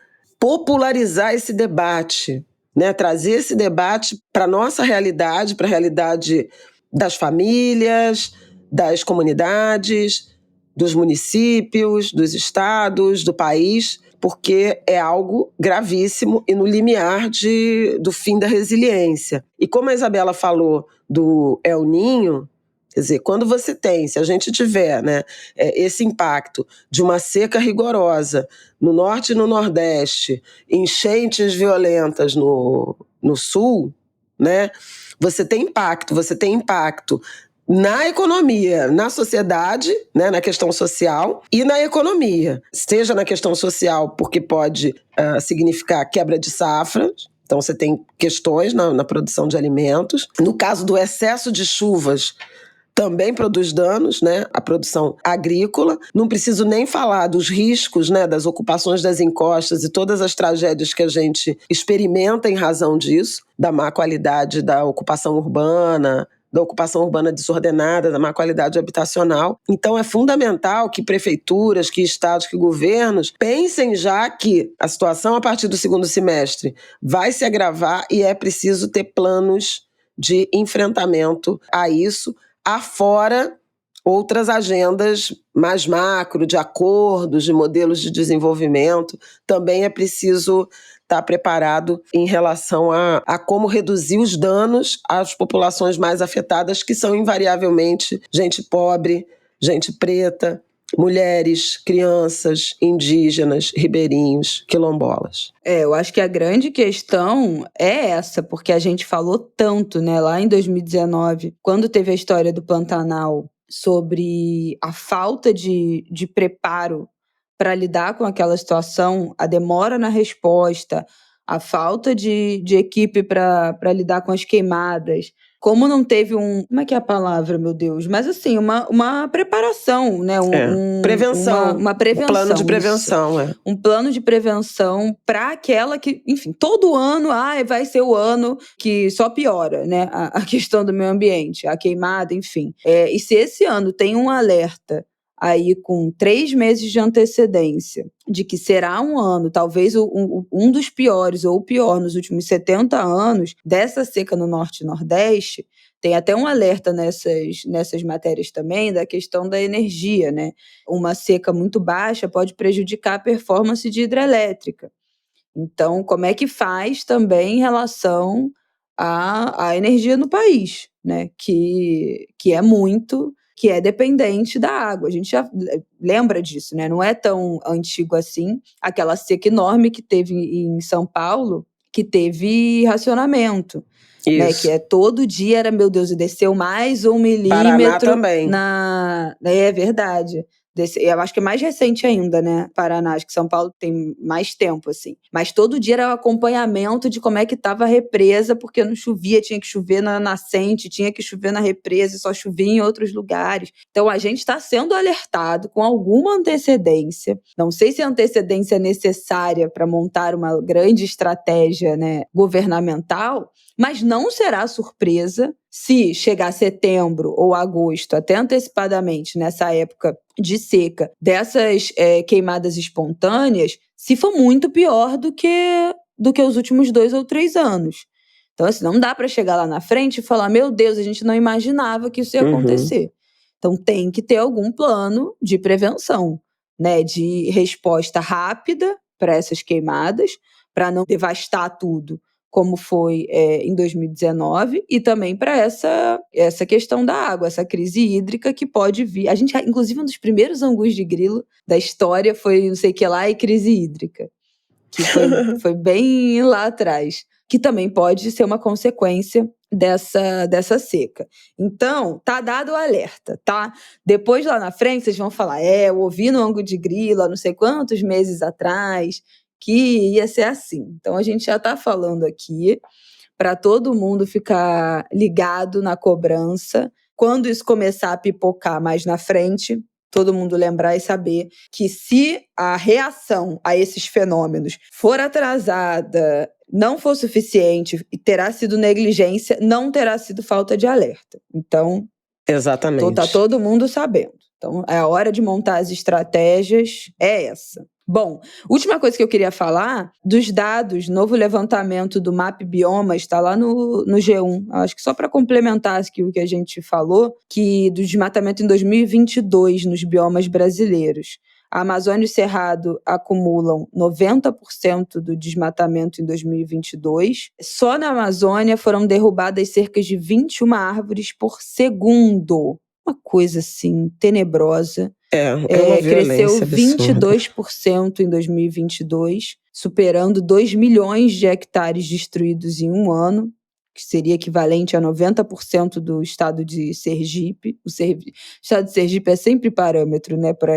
popularizar esse debate, né, trazer esse debate para a nossa realidade, para a realidade das famílias, das comunidades, dos municípios, dos estados, do país, porque é algo gravíssimo e no limiar do fim da resiliência. E como a Isabela falou do El Niño, quer dizer, quando se a gente tiver, né, esse impacto de uma seca rigorosa no norte e no nordeste, enchentes violentas no sul, né, você tem impacto na economia, na sociedade, né, na questão social e na economia. Seja na questão social, porque pode significar quebra de safras, então você tem questões na produção de alimentos. No caso do excesso de chuvas, também produz danos, né, à produção agrícola. Não preciso nem falar dos riscos, né, das ocupações das encostas e todas as tragédias que a gente experimenta em razão disso, da má qualidade da ocupação urbana desordenada, da má qualidade habitacional. Então é fundamental que prefeituras, que estados, que governos pensem já que a situação a partir do segundo semestre vai se agravar e é preciso ter planos de enfrentamento a isso, afora outras agendas mais macro, de acordos, de modelos de desenvolvimento. Também é preciso estar preparado em relação a como reduzir os danos às populações mais afetadas, que são invariavelmente gente pobre, gente preta, mulheres, crianças, indígenas, ribeirinhos, quilombolas. Eu acho que a grande questão é essa, porque a gente falou tanto, né, lá em 2019, quando teve a história do Pantanal, sobre a falta de preparo para lidar com aquela situação, a demora na resposta, a falta de equipe para lidar com as queimadas. Como não teve como é que é a palavra, meu Deus? Mas assim, uma preparação, né? Prevenção. Uma prevenção. Um plano de prevenção, isso. Um plano de prevenção para aquela que, enfim, todo ano, vai ser o ano que só piora, né? A questão do meio ambiente, a queimada, enfim. E se esse ano tem um alerta aí com 3 meses de antecedência, de que será um ano, talvez um dos piores, ou o pior nos últimos 70 anos, dessa seca no Norte e Nordeste, tem até um alerta nessas matérias também da questão da energia, né? Uma seca muito baixa pode prejudicar a performance de hidrelétrica. Então, como é que faz também em relação à energia no país, né? Que é dependente da água. A gente já lembra disso, né? Não é tão antigo assim. Aquela seca enorme que teve em São Paulo, que teve racionamento. Né? Que todo dia era, meu Deus, e desceu mais 1 milímetro. Paraná também. É verdade. Eu acho que é mais recente ainda, né? Paraná, acho que São Paulo tem mais tempo, assim. Mas todo dia era o acompanhamento de como é que estava a represa, porque não chovia, tinha que chover na nascente, tinha que chover na represa, e só chovia em outros lugares. Então a gente está sendo alertado com alguma antecedência. Não sei se a antecedência é necessária para montar uma grande estratégia, né, governamental, mas não será surpresa se chegar setembro ou agosto, até antecipadamente, nessa época de seca, dessas queimadas espontâneas, se for muito pior do que os últimos 2 ou 3 anos. Então, assim, não dá para chegar lá na frente e falar, meu Deus, a gente não imaginava que isso ia acontecer. Então, tem que ter algum plano de prevenção, né, de resposta rápida para essas queimadas, para não devastar tudo, como foi em 2019, e também para essa questão da água, essa crise hídrica que pode vir. A gente, inclusive, um dos primeiros angus de grilo da história foi não sei o que lá e crise hídrica, que foi bem lá atrás, que também pode ser uma consequência dessa seca. Então, tá dado o alerta, tá? Depois, lá na frente, vocês vão falar, eu ouvi no angu de grilo há não sei quantos meses atrás que ia ser assim. Então, a gente já está falando aqui para todo mundo ficar ligado na cobrança. Quando isso começar a pipocar mais na frente, todo mundo lembrar e saber que se a reação a esses fenômenos for atrasada, não for suficiente e terá sido negligência, não terá sido falta de alerta. Então, exatamente. Tá todo mundo sabendo. Então, a hora de montar as estratégias é essa. Bom, última coisa que eu queria falar, dos dados, novo levantamento do MAP Biomas, está lá no G1. Acho que só para complementar aqui o que a gente falou, que do desmatamento em 2022 nos biomas brasileiros. A Amazônia e o Cerrado acumulam 90% do desmatamento em 2022. Só na Amazônia foram derrubadas cerca de 21 árvores por segundo. Uma coisa assim, tenebrosa. É uma cresceu absurda. 22% em 2022, superando 2 milhões de hectares destruídos em um ano, que seria equivalente a 90% do estado de Sergipe. O estado de Sergipe é sempre parâmetro, né, para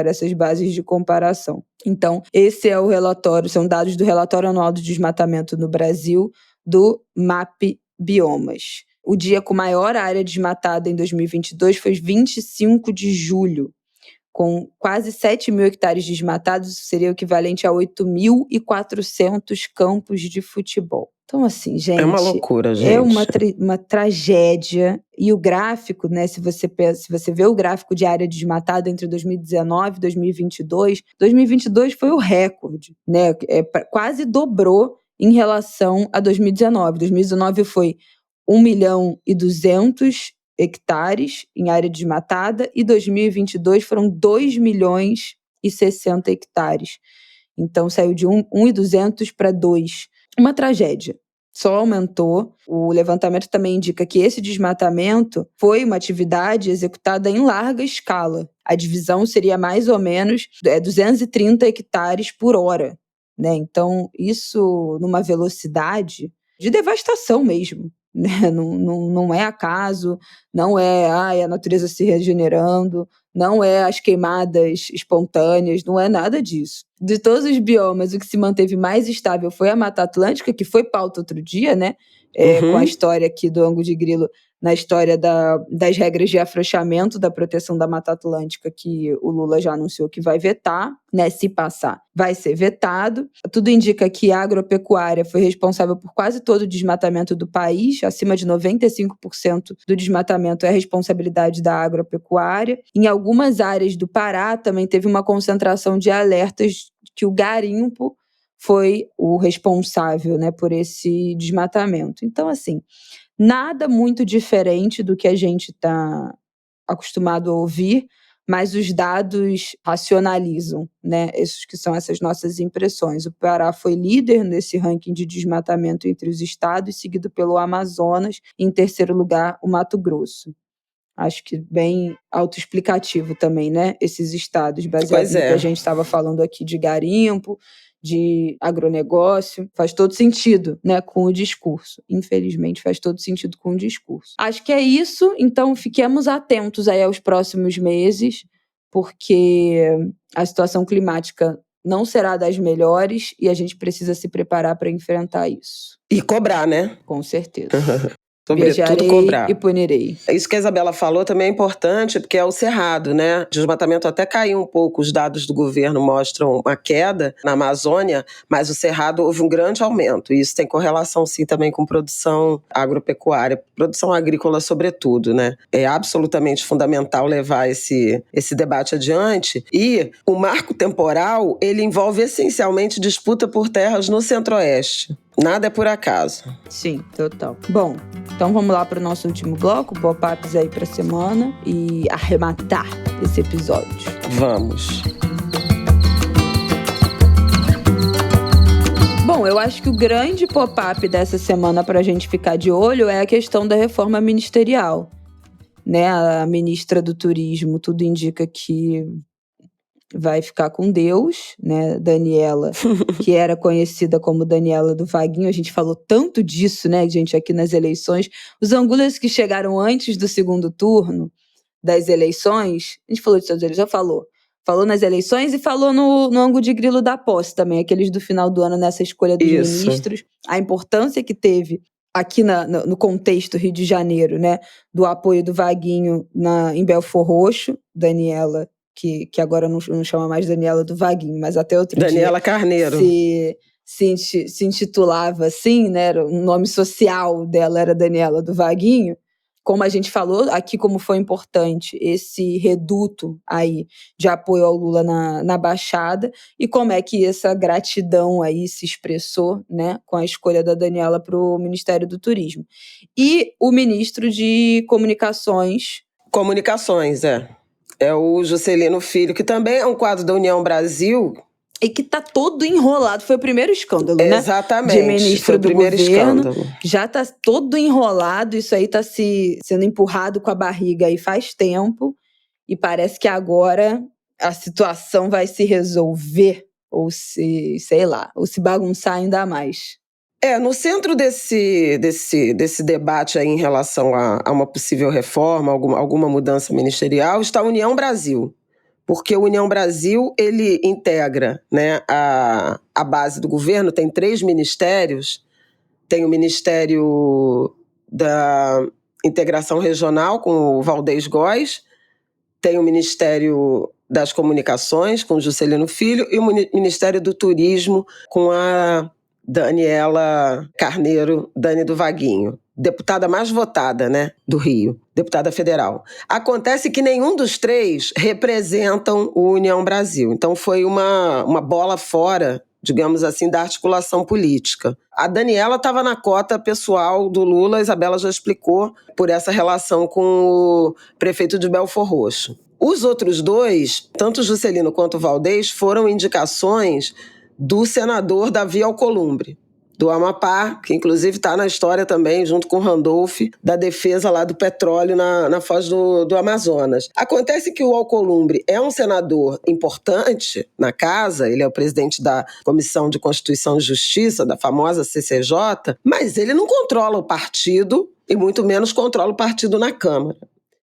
essas bases de comparação. Então, esse é o relatório, são dados do relatório anual do desmatamento no Brasil, do MAP Biomas. O dia com maior área desmatada em 2022 foi 25 de julho, com quase 7 mil hectares desmatados, isso seria o equivalente a 8.400 campos de futebol. Então, assim, gente... É uma loucura, gente. É uma tragédia. E o gráfico, né, se você vê o gráfico de área desmatada entre 2019 e 2022, 2022 foi o recorde, né? Quase dobrou em relação a 2019. 2019 foi 1.200.000 hectares em área desmatada e 2022 foram 2.060.000 hectares. Então saiu de 1.200 para 2. Uma tragédia. Só aumentou. O levantamento também indica que esse desmatamento foi uma atividade executada em larga escala. A divisão seria mais ou menos 230 hectares por hora, né? Então, isso numa velocidade de devastação mesmo, né? Não é acaso, não é a natureza se regenerando, não é as queimadas espontâneas, não é nada disso. De todos os biomas, o que se manteve mais estável foi a Mata Atlântica, que foi pauta outro dia, né? Com a história aqui do Ângulo de Grilo, na história das regras de afrouxamento da proteção da Mata Atlântica, que o Lula já anunciou que vai vetar, né? Se passar, vai ser vetado. Tudo indica que a agropecuária foi responsável por quase todo o desmatamento do país, acima de 95% do desmatamento é responsabilidade da agropecuária. Em algumas áreas do Pará também teve uma concentração de alertas que o garimpo foi o responsável, né, por esse desmatamento. Então, assim, nada muito diferente do que a gente está acostumado a ouvir, mas os dados racionalizam, né? Esses que são essas nossas impressões. O Pará foi líder nesse ranking de desmatamento entre os estados, seguido pelo Amazonas, e em terceiro lugar, o Mato Grosso. Acho que bem autoexplicativo também, né? Esses estados, baseado no que a gente estava falando aqui de garimpo, de agronegócio, faz todo sentido, né, com o discurso. Infelizmente, faz todo sentido com o discurso. Acho que é isso, então fiquemos atentos aí aos próximos meses, porque a situação climática não será das melhores e a gente precisa se preparar para enfrentar isso. E cobrar, né? Com certeza. Sobretudo cobrar. E punirei. Isso que a Isabela falou também é importante, porque é o cerrado, né? O desmatamento até caiu um pouco, os dados do governo mostram uma queda na Amazônia, mas o cerrado houve um grande aumento. E isso tem correlação, sim, também com produção agropecuária, produção agrícola sobretudo, né? É absolutamente fundamental levar esse debate adiante. E o marco temporal, ele envolve essencialmente disputa por terras no Centro-Oeste. Nada é por acaso. Sim, total. Bom, então vamos lá para o nosso último bloco, pop-ups aí para a semana e arrematar esse episódio. Vamos. Bom, eu acho que o grande pop-up dessa semana para a gente ficar de olho é a questão da reforma ministerial. Né? A ministra do Turismo, tudo indica que vai ficar com Deus, né? Daniela, que era conhecida como Daniela do Vaguinho, a gente falou tanto disso, né, gente, aqui nas eleições. Os angulers que chegaram antes do segundo turno das eleições, a gente falou disso, ele já falou nas eleições e falou no ângulo de grilo da posse também, aqueles do final do ano nessa escolha dos ministros, a importância que teve aqui no contexto Rio de Janeiro, né, do apoio do Vaguinho em Belfor Roxo, Daniela, que agora não chama mais Daniela do Vaguinho, mas até outro Daniela dia Carneiro. Se intitulava assim, né? O nome social dela era Daniela do Vaguinho. Como a gente falou aqui, como foi importante esse reduto aí de apoio ao Lula na Baixada e como é que essa gratidão aí se expressou, né, com a escolha da Daniela para o Ministério do Turismo. E o ministro de Comunicações, é o Juscelino Filho, que também é um quadro da União Brasil. E que tá todo enrolado. Foi o primeiro escândalo, né? Exatamente. De ministro foi o primeiro do governo. Escândalo. Já tá todo enrolado. Isso aí tá sendo empurrado com a barriga aí faz tempo. E parece que agora a situação vai se resolver. Ou se bagunçar ainda mais. No centro desse debate aí em relação a uma possível reforma, alguma mudança ministerial, está a União Brasil. Porque o União Brasil, ele integra, né, a base do governo, tem 3 ministérios. Tem o Ministério da Integração Regional, com o Valdez Góes, tem o Ministério das Comunicações, com o Juscelino Filho, e o Ministério do Turismo, com a Daniela Carneiro, Dani do Vaguinho, deputada mais votada, né, do Rio, deputada federal. Acontece que nenhum dos 3 representam o União Brasil. Então foi uma bola fora digamos assim, da articulação política. A Daniela estava na cota pessoal do Lula, a Isabela já explicou, por essa relação com o prefeito de Belford Roxo. Os outros dois, tanto Juscelino quanto o Valdez, foram indicações do senador Davi Alcolumbre, do Amapá, que inclusive está na história também, junto com o Randolph, da defesa lá do petróleo na foz do Amazonas. Acontece que o Alcolumbre é um senador importante na casa, ele é o presidente da Comissão de Constituição e Justiça, da famosa CCJ, mas ele não controla o partido e muito menos controla o partido na Câmara.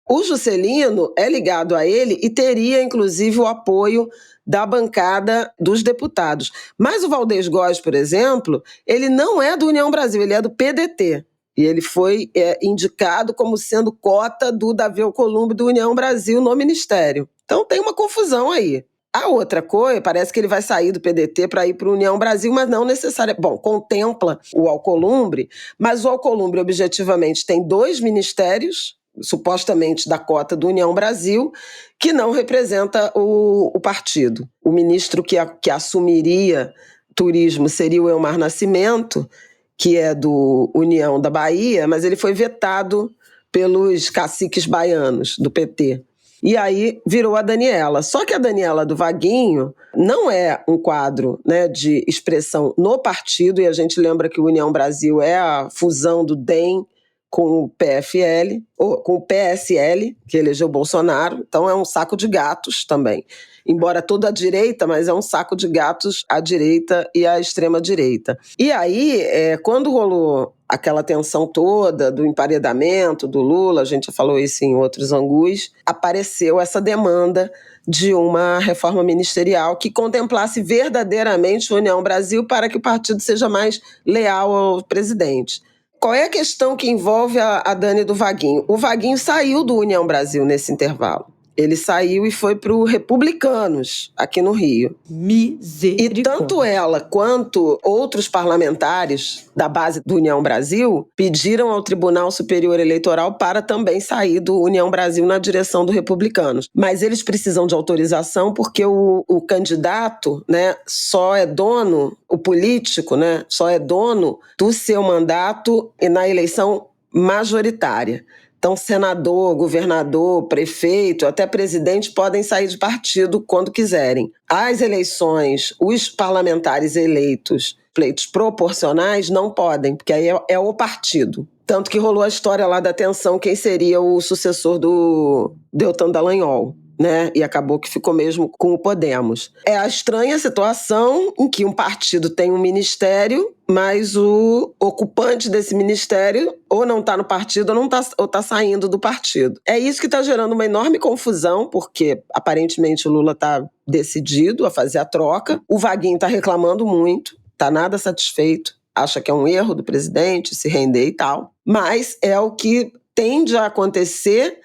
O Juscelino é ligado a ele e teria, inclusive, o apoio da bancada dos deputados. Mas o Valdez Góes, por exemplo, ele não é do União Brasil, ele é do PDT. E ele foi indicado como sendo cota do Davi Alcolumbre do União Brasil no Ministério. Então tem uma confusão aí. A outra coisa, parece que ele vai sair do PDT para ir para o União Brasil, mas não necessariamente. Bom, contempla o Alcolumbre, mas o Alcolumbre objetivamente tem 2 ministérios, supostamente da cota do União Brasil, que não representa o partido. O ministro que assumiria turismo seria o Elmar Nascimento, que é do União da Bahia, mas ele foi vetado pelos caciques baianos do PT. E aí virou a Daniela. Só que a Daniela do Vaguinho não é um quadro, né, de expressão no partido, e a gente lembra que o União Brasil é a fusão do DEM com o PFL, ou com o PSL, que elegeu Bolsonaro, então é um saco de gatos também. Embora toda a direita, mas é um saco de gatos à direita e à extrema-direita. E aí, quando rolou aquela tensão toda do emparedamento do Lula, a gente já falou isso em outros angus, apareceu essa demanda de uma reforma ministerial que contemplasse verdadeiramente a União Brasil para que o partido seja mais leal ao presidente. Qual é a questão que envolve a Dani do Vaguinho? O Vaguinho saiu do União Brasil nesse intervalo. Ele saiu e foi para o Republicanos, aqui no Rio. Misericórdia. E tanto ela quanto outros parlamentares da base do União Brasil pediram ao Tribunal Superior Eleitoral para também sair do União Brasil na direção do Republicanos. Mas eles precisam de autorização porque o candidato, né, só é dono, o político, né, só é dono do seu mandato na eleição majoritária. Então, senador, governador, prefeito, até presidente podem sair de partido quando quiserem. As eleições, os parlamentares eleitos, pleitos proporcionais, não podem, porque aí é o partido. Tanto que rolou a história lá da tensão, quem seria o sucessor do Deltan Dallagnol, né? E acabou que ficou mesmo com o Podemos. É a estranha situação em que um partido tem um ministério, mas o ocupante desse ministério ou não está no partido ou está saindo do partido. É isso que está gerando uma enorme confusão, porque aparentemente o Lula está decidido a fazer a troca. O Vaguinho está reclamando muito, está nada satisfeito, acha que é um erro do presidente se render e tal. Mas é o que tende a acontecer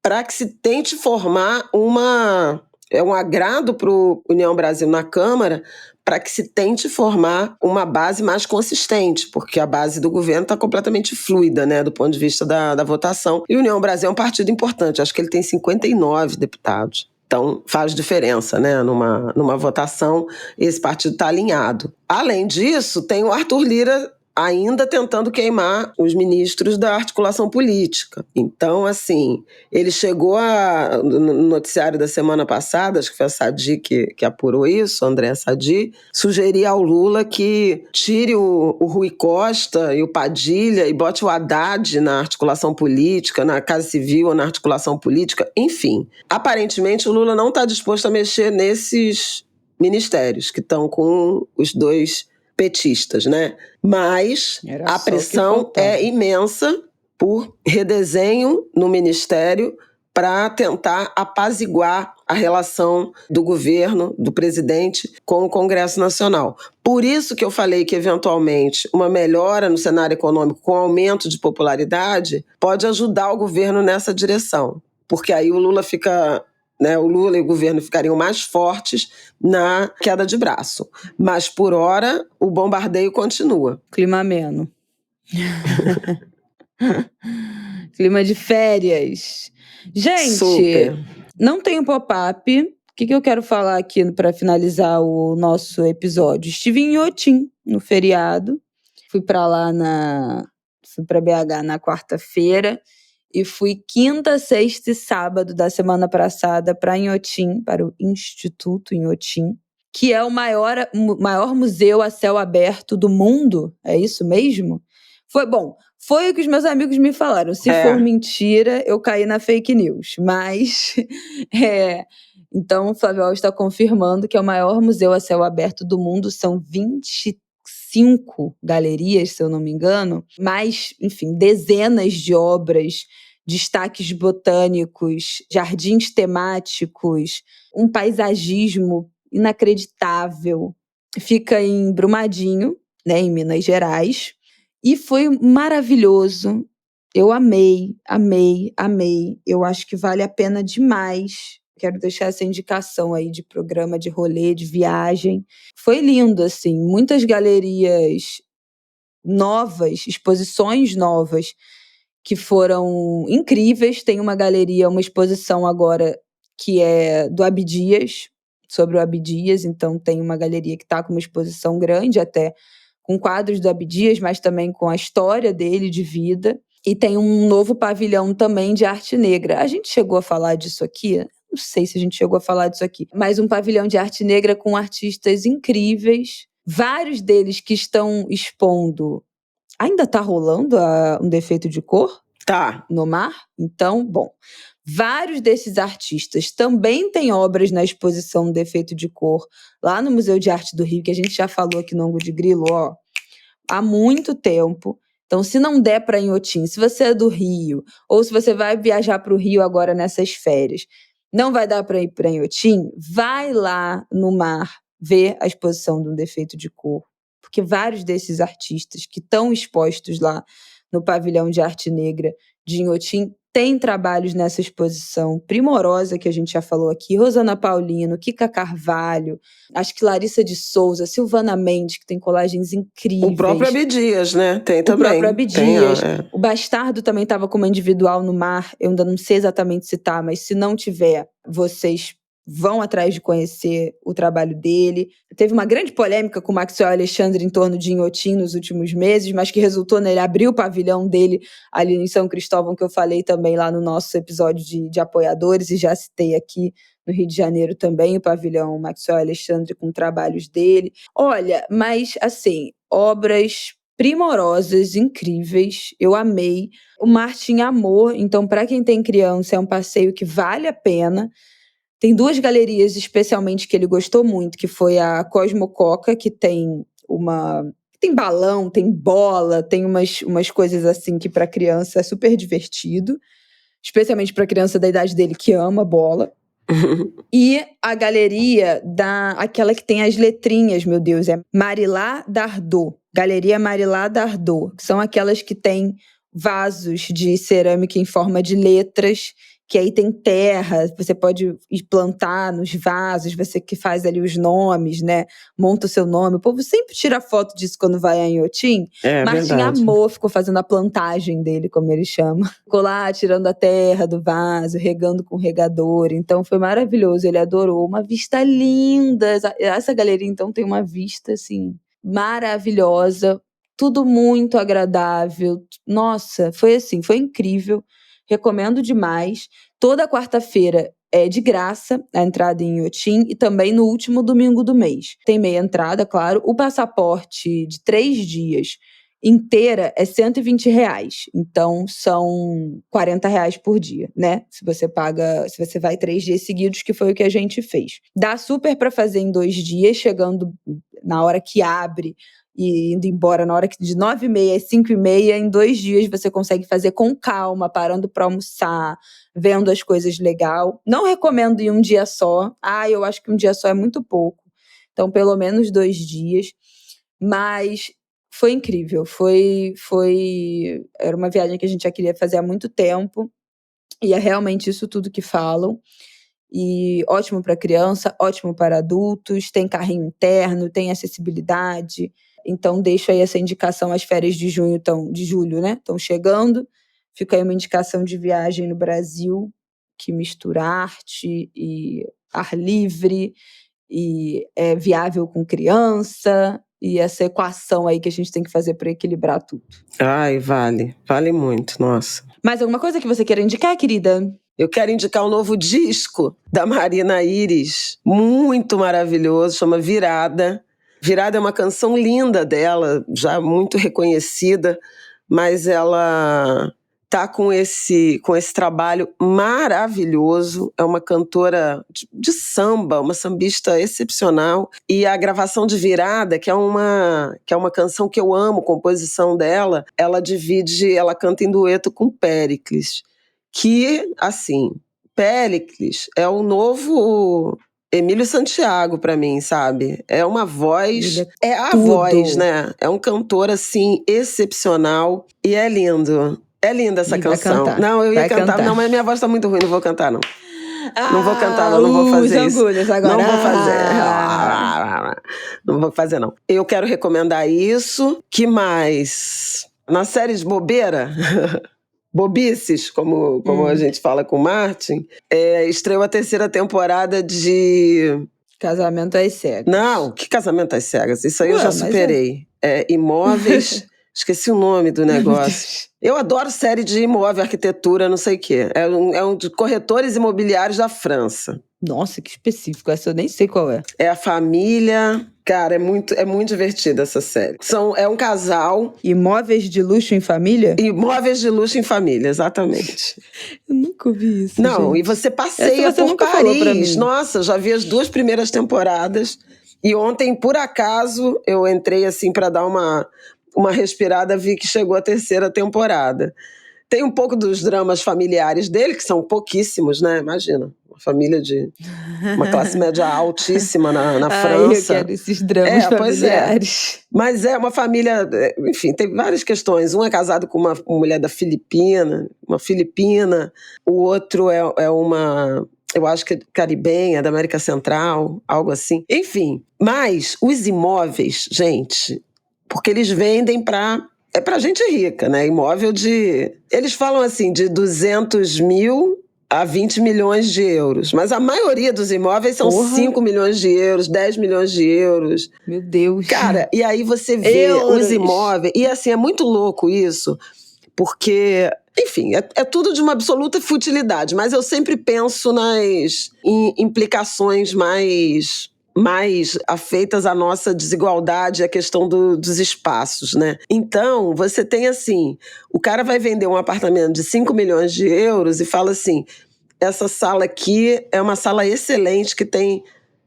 para que se tente formar um agrado para o União Brasil na Câmara, para que se tente formar uma base mais consistente, porque a base do governo está completamente fluida, né, do ponto de vista da votação. E o União Brasil é um partido importante, acho que ele tem 59 deputados. Então, faz diferença, né? Numa votação, esse partido está alinhado. Além disso, tem o Arthur Lira ainda tentando queimar os ministros da articulação política. Então, assim, ele chegou no noticiário da semana passada, acho que foi a Sadi que apurou isso, André Sadi, sugerir ao Lula que tire o Rui Costa e o Padilha e bote o Haddad na articulação política, na Casa Civil ou na articulação política, enfim. Aparentemente, o Lula não está disposto a mexer nesses ministérios que estão com os dois petistas, né? Mas a pressão é imensa por redesenho no ministério para tentar apaziguar a relação do governo, do presidente, com o Congresso Nacional. Por isso que eu falei que, eventualmente, uma melhora no cenário econômico com aumento de popularidade pode ajudar o governo nessa direção, porque aí o Lula fica... O Lula e o governo ficariam mais fortes na queda de braço. Mas, por hora, o bombardeio continua. Clima ameno. Clima de férias. Gente, Super. Não tem um pop-up que eu quero falar aqui para finalizar o nosso episódio? Estive em Inhotim, no feriado. Fui para BH na quarta-feira e fui quinta, sexta e sábado da semana passada para Inhotim, para o Instituto Inhotim, que é o maior museu a céu aberto do mundo. É isso mesmo? Foi o que os meus amigos me falaram. Se for mentira, eu caí na fake news. Mas, então, o Flávio Alves está confirmando que é o maior museu a céu aberto do mundo. São 25 galerias, se eu não me engano. Mais, enfim, dezenas de obras, destaques botânicos, jardins temáticos, um paisagismo inacreditável. Fica em Brumadinho, né, em Minas Gerais. E foi maravilhoso. Eu amei. Eu acho que vale a pena demais. Quero deixar essa indicação aí de programa de rolê, de viagem. Foi lindo, assim. Muitas galerias novas, exposições novas, que foram incríveis. Tem uma exposição agora que é do Abdias, sobre o Abdias. Então tem uma galeria que está com uma exposição grande até, com quadros do Abdias, mas também com a história dele de vida. E tem um novo pavilhão também de arte negra. A gente chegou a falar disso aqui? Não sei se a gente chegou a falar disso aqui. Mas um pavilhão de arte negra com artistas incríveis. Vários deles que estão expondo. Ainda está rolando um defeito de cor? Tá. No mar? Então, bom. Vários desses artistas também têm obras na exposição Defeito de Cor, lá no Museu de Arte do Rio, que a gente já falou aqui no Ângulo de Grilo, há muito tempo. Então, se não der para Inhotim, se você é do Rio, ou se você vai viajar para o Rio agora nessas férias, não vai dar para ir para Inhotim, vai lá no mar ver a exposição de um Defeito de Cor, porque vários desses artistas que estão expostos lá no pavilhão de arte negra de Inhotim tem trabalhos nessa exposição primorosa que a gente já falou aqui. Rosana Paulino, Kika Carvalho, acho que Larissa de Souza, Silvana Mendes, que tem colagens incríveis. O próprio Abdias, né? Tem também. O próprio Abdias. O Bastardo também estava como individual no mar. Eu ainda não sei exatamente se tá, mas se não tiver, vocês vão atrás de conhecer o trabalho dele. Teve uma grande polêmica com o Maxwell Alexandre em torno de Inhotim nos últimos meses, mas que resultou nele abrir o pavilhão dele ali em São Cristóvão, que eu falei também lá no nosso episódio de apoiadores, e já citei aqui no Rio de Janeiro também, o pavilhão Maxwell Alexandre com trabalhos dele. Olha, mas assim, obras primorosas, incríveis, eu amei. O mar tinha amor, então para quem tem criança é um passeio que vale a pena. Tem 2 galerias especialmente que ele gostou muito, que foi a Cosmococa, que tem balão, tem bola, tem umas coisas assim que para criança é super divertido, especialmente para criança da idade dele que ama bola. E a galeria aquela que tem as letrinhas, meu Deus, é Marilá Dardot. Galeria Marilá Dardot, que são aquelas que tem vasos de cerâmica em forma de letras, que aí tem terra, você pode plantar nos vasos, você que faz ali os nomes, né? Monta o seu nome. O povo sempre tira foto disso quando vai a Inhotim. Martim amou, ficou fazendo a plantagem dele, como ele chama. Ficou lá tirando a terra do vaso, regando com regador. Então foi maravilhoso, ele adorou. Uma vista linda. Essa galeria, então, tem uma vista, assim, maravilhosa. Tudo muito agradável. Nossa, foi incrível. Recomendo demais. Toda quarta-feira é de graça a entrada em Inhotim e também no último domingo do mês. Tem meia entrada, claro. O passaporte de 3 dias inteira é R$120. Então, são R$40 por dia, né? Se você vai 3 dias seguidos, que foi o que a gente fez. Dá super para fazer em 2 dias, chegando na hora que abre e indo embora na hora que de 9h30 às 5h30, em 2 dias você consegue fazer com calma, parando para almoçar, vendo as coisas legal. Não recomendo ir um dia só. Eu acho que um dia só é muito pouco. Então, pelo menos 2 dias. Mas foi incrível. Era uma viagem que a gente já queria fazer há muito tempo. E é realmente isso tudo que falam. E ótimo para criança, ótimo para adultos, tem carrinho interno, tem acessibilidade. Então, deixo aí essa indicação. As férias de julho, né? Estão chegando. Fica aí uma indicação de viagem no Brasil que mistura arte e ar livre e é viável com criança, e essa equação aí que a gente tem que fazer para equilibrar tudo. Ai, vale muito, nossa. Mais alguma coisa que você queira indicar, querida? Eu quero indicar um novo disco da Marina Iris, muito maravilhoso, chama Virada. Virada é uma canção linda dela, já muito reconhecida, mas ela tá com esse trabalho maravilhoso. É uma cantora de samba, uma sambista excepcional. E a gravação de Virada, que é uma canção que eu amo, composição dela, ela canta em dueto com Péricles. Que, assim, Péricles é o novo Emílio Santiago pra mim, sabe? É uma voz, é a voz, né? É um cantor, assim, excepcional e é lindo. É linda essa canção. Cantar. Não, eu ia cantar. Não, mas minha voz tá muito ruim, não vou cantar, não. Não vou cantar, não vou fazer isso. Agora. Não vou fazer. Não vou fazer, não. Eu quero recomendar isso. Que mais? Na série de bobeira... Bobices, como a gente fala com o Martin, estreou a 3ª temporada de... Casamento às Cegas. Não, que Casamento às Cegas? Isso aí eu já superei. Imóveis... Esqueci o nome do negócio. Eu adoro série de imóvel, arquitetura, não sei o quê. É um de corretores imobiliários da França. Nossa, que específico. Essa eu nem sei qual é. É a família... Cara, é muito divertida essa série. É um casal... Imóveis de luxo em família? Imóveis de luxo em família, exatamente. Eu nunca ouvi isso, Não, gente. E você passeia por Paris. Nossa, já vi as 2 primeiras temporadas. E ontem, por acaso, eu entrei assim para dar uma respirada, vi que chegou a 3ª temporada. Tem um pouco dos dramas familiares dele, que são pouquíssimos, né? Imagina, uma família de uma classe média altíssima na França. Eu quero esses dramas familiares. Mas é uma família, enfim, tem várias questões. Um é casado com uma mulher da uma filipina. O outro é uma... Eu acho que é caribenha, da América Central, algo assim. Enfim, mas os imóveis, gente... Porque eles vendem é pra gente rica, né? Imóvel eles falam assim, de 200 mil a 20 milhões de euros. Mas a maioria dos imóveis são 5 milhões de euros, 10 milhões de euros. Meu Deus. Cara, e aí você vê os imóveis... E assim, é muito louco isso, porque... Enfim, é tudo de uma absoluta futilidade. Mas eu sempre penso em implicações mais afeitas à nossa desigualdade, a questão dos espaços, né? Então, você tem assim, o cara vai vender um apartamento de 5 milhões de euros e fala assim, essa sala aqui é uma sala excelente que tem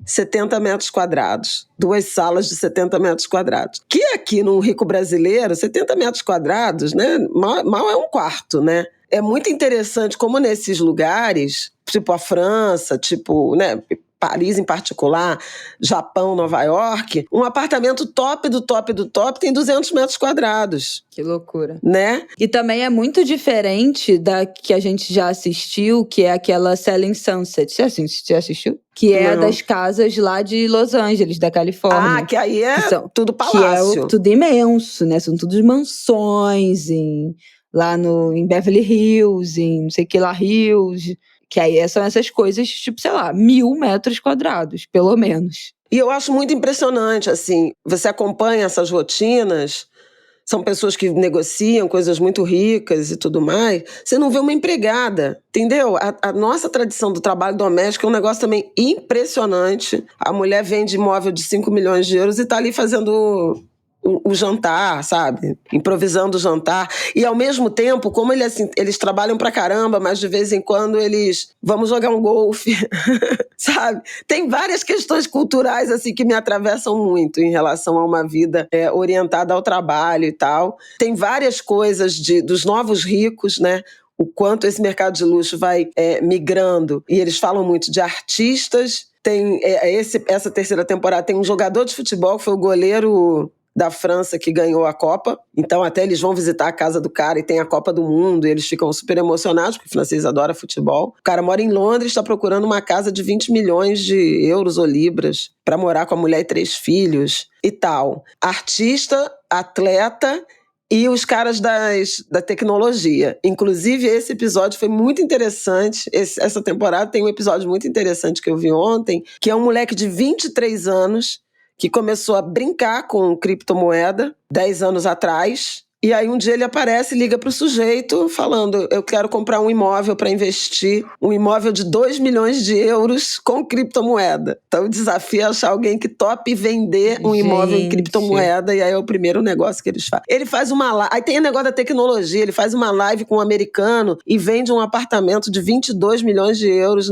70 metros quadrados. 2 salas de 70 metros quadrados. Que aqui num rico brasileiro, 70 metros quadrados, né? Mal é um quarto, né? É muito interessante como nesses lugares, tipo a França, tipo, né? Paris em particular, Japão, Nova York, um apartamento top do top do top tem 200 metros quadrados. Que loucura. Né? E também é muito diferente da que a gente já assistiu, que é aquela Selling Sunset. Você assistiu? Que é a das casas lá de Los Angeles, da Califórnia. Ah, que aí é tudo palácio. Que é tudo imenso, né? São todas mansões lá em Beverly Hills, em não sei que lá, Hills... Que aí são essas coisas, tipo, sei lá, 1.000 metros quadrados, pelo menos. E eu acho muito impressionante, assim, você acompanha essas rotinas, são pessoas que negociam coisas muito ricas e tudo mais, você não vê uma empregada, entendeu? A nossa tradição do trabalho doméstico é um negócio também impressionante. A mulher vende imóvel de 5 milhões de euros e tá ali fazendo... o jantar, sabe? Improvisando o jantar. E ao mesmo tempo, como eles trabalham pra caramba, mas de vez em quando vamos jogar um golfe, sabe? Tem várias questões culturais assim que me atravessam muito em relação a uma vida orientada ao trabalho e tal. Tem várias coisas dos novos ricos, né? O quanto esse mercado de luxo vai migrando. E eles falam muito de artistas. Tem essa 3ª temporada tem um jogador de futebol que foi o goleiro da França que ganhou a Copa. Então até eles vão visitar a casa do cara e tem a Copa do Mundo e eles ficam super emocionados porque o francês adora futebol. O cara mora em Londres, está procurando uma casa de 20 milhões de euros ou libras para morar com a mulher e 3 filhos e tal. Artista, atleta e os caras da tecnologia. Inclusive, esse episódio foi muito interessante. Essa temporada tem um episódio muito interessante que eu vi ontem, que é um moleque de 23 anos que começou a brincar com criptomoeda 10 anos atrás. E aí um dia ele aparece e liga pro sujeito falando: eu quero comprar um imóvel para investir, um imóvel de 2 milhões de euros com criptomoeda. Então o desafio é achar alguém que tope vender um imóvel em criptomoeda, e aí é o primeiro negócio que eles fazem. Ele faz uma live, aí tem o negócio da tecnologia, ele faz uma live com um americano e vende um apartamento de 22 milhões de euros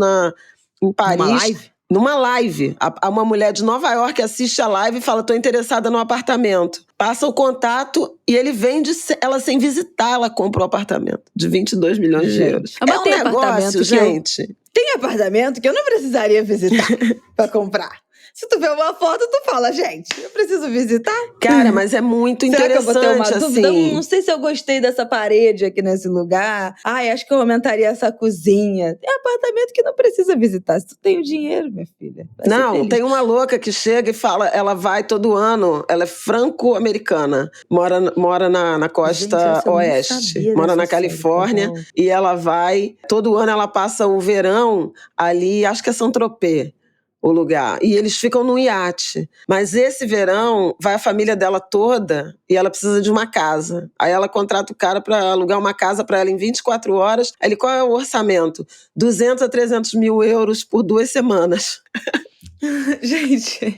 em Paris. Uma live? Numa live. Uma mulher de Nova York assiste a live e fala: tô interessada no apartamento. Passa o contato e ele vende ela sem visitar, ela compra o apartamento de 22 milhões de euros. Mas é um negócio, gente. Tem apartamento que eu não precisaria visitar pra comprar. Se tu vê uma foto, tu fala: gente, eu preciso visitar? Cara, mas é muito interessante, Será que eu vou ter uma dúvida? assim. Não sei se eu gostei dessa parede aqui nesse lugar. Ai, acho que eu aumentaria essa cozinha. Tem apartamento que não precisa visitar. Se tu tem o dinheiro, minha filha. Não, tem uma louca que chega e fala, ela vai todo ano, ela é franco-americana, mora na costa oeste, mora na Califórnia, e ela vai, todo ano ela passa o verão ali, acho que é Saint-Tropez, o lugar. E eles ficam num iate. Mas esse verão, vai a família dela toda e ela precisa de uma casa. Aí ela contrata o cara para alugar uma casa para ela em 24 horas. Aí ele, qual é o orçamento? 200 a 300 mil euros por 2 semanas. Gente...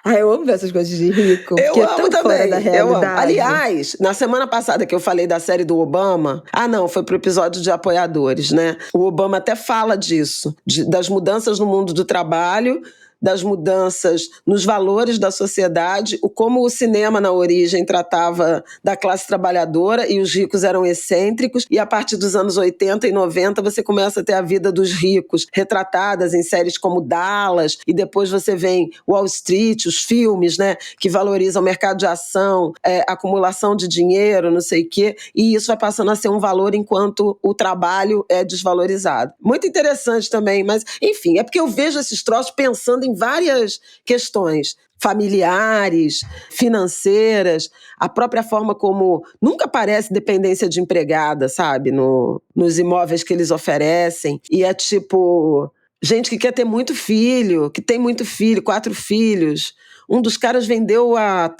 eu amo ver essas coisas de rico. Eu porque amo é tão também. Fora da realidade. Aliás, na semana passada que eu falei da série do Obama... não, foi pro episódio de apoiadores, né? O Obama até fala disso, das mudanças no mundo do trabalho, das mudanças nos valores da sociedade, como o cinema na origem tratava da classe trabalhadora e os ricos eram excêntricos, e a partir dos anos 80 e 90 você começa a ter a vida dos ricos retratadas em séries como Dallas, e depois você vem Wall Street, os filmes, né, que valorizam o mercado de ação, acumulação de dinheiro, não sei o quê, e isso vai passando a ser um valor enquanto o trabalho é desvalorizado. Muito interessante também, mas enfim, é porque eu vejo esses troços pensando em várias questões familiares, financeiras, a própria forma como nunca parece dependência de empregada, sabe? Nos imóveis que eles oferecem. E é tipo, gente que quer ter muito filho, que tem muito filho, 4 filhos. Um dos caras vendeu a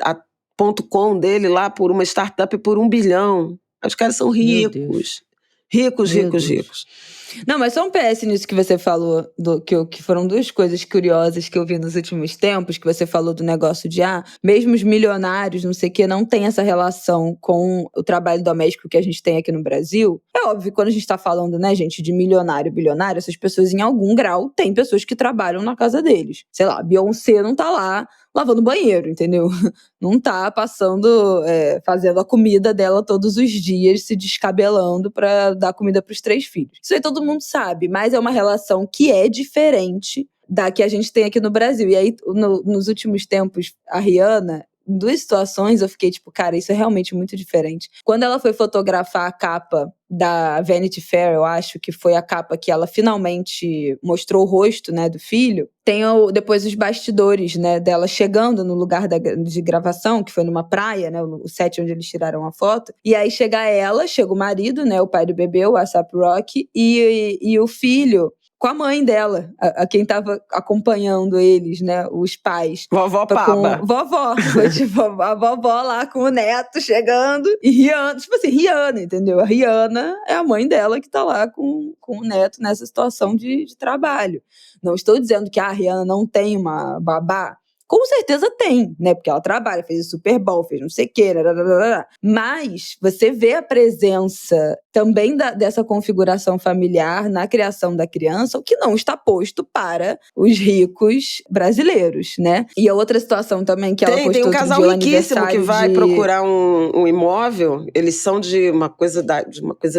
.com dele lá por uma startup por 1 bilhão. Os caras são ricos. Ricos. Não, mas só um PS nisso que você falou, que foram 2 coisas curiosas que eu vi nos últimos tempos, que você falou do negócio de, mesmo os milionários, não sei o que, não tem essa relação com o trabalho doméstico que a gente tem aqui no Brasil. É óbvio, quando a gente tá falando, né, gente, de milionário, bilionário, essas pessoas em algum grau têm pessoas que trabalham na casa deles. Sei lá, Beyoncé não tá lá lavando banheiro, entendeu? Não tá passando, fazendo a comida dela todos os dias, se descabelando pra dar comida pros 3 filhos. Isso aí todo mundo sabe, mas é uma relação que é diferente da que a gente tem aqui no Brasil. E aí, nos últimos tempos, a Rihanna, em 2 situações, eu fiquei tipo, cara, isso é realmente muito diferente. Quando ela foi fotografar a capa da Vanity Fair, eu acho que foi a capa que ela finalmente mostrou o rosto, né, do filho, tem depois os bastidores, né, dela chegando no lugar de gravação, que foi numa praia, né, o set onde eles tiraram a foto, e aí chega o marido, né, o pai do bebê, o A$AP Rocky, e o filho com a mãe dela, a quem tava acompanhando eles, né, os pais. Vovó Paba. Vovó. Foi tipo a vovó lá com o neto chegando e Rihanna, tipo assim, Rihanna, entendeu? A Rihanna é a mãe dela que tá lá com o neto nessa situação de trabalho. Não estou dizendo que a Rihanna não tem uma babá. Com certeza tem, né? Porque ela trabalha, fez o Super Bowl, fez não sei o quê. Mas você vê a presença também dessa configuração familiar na criação da criança, o que não está posto para os ricos brasileiros, né? E a outra situação também que ela postou tem um casal riquíssimo que vai de... procurar um imóvel. Eles são de uma coisa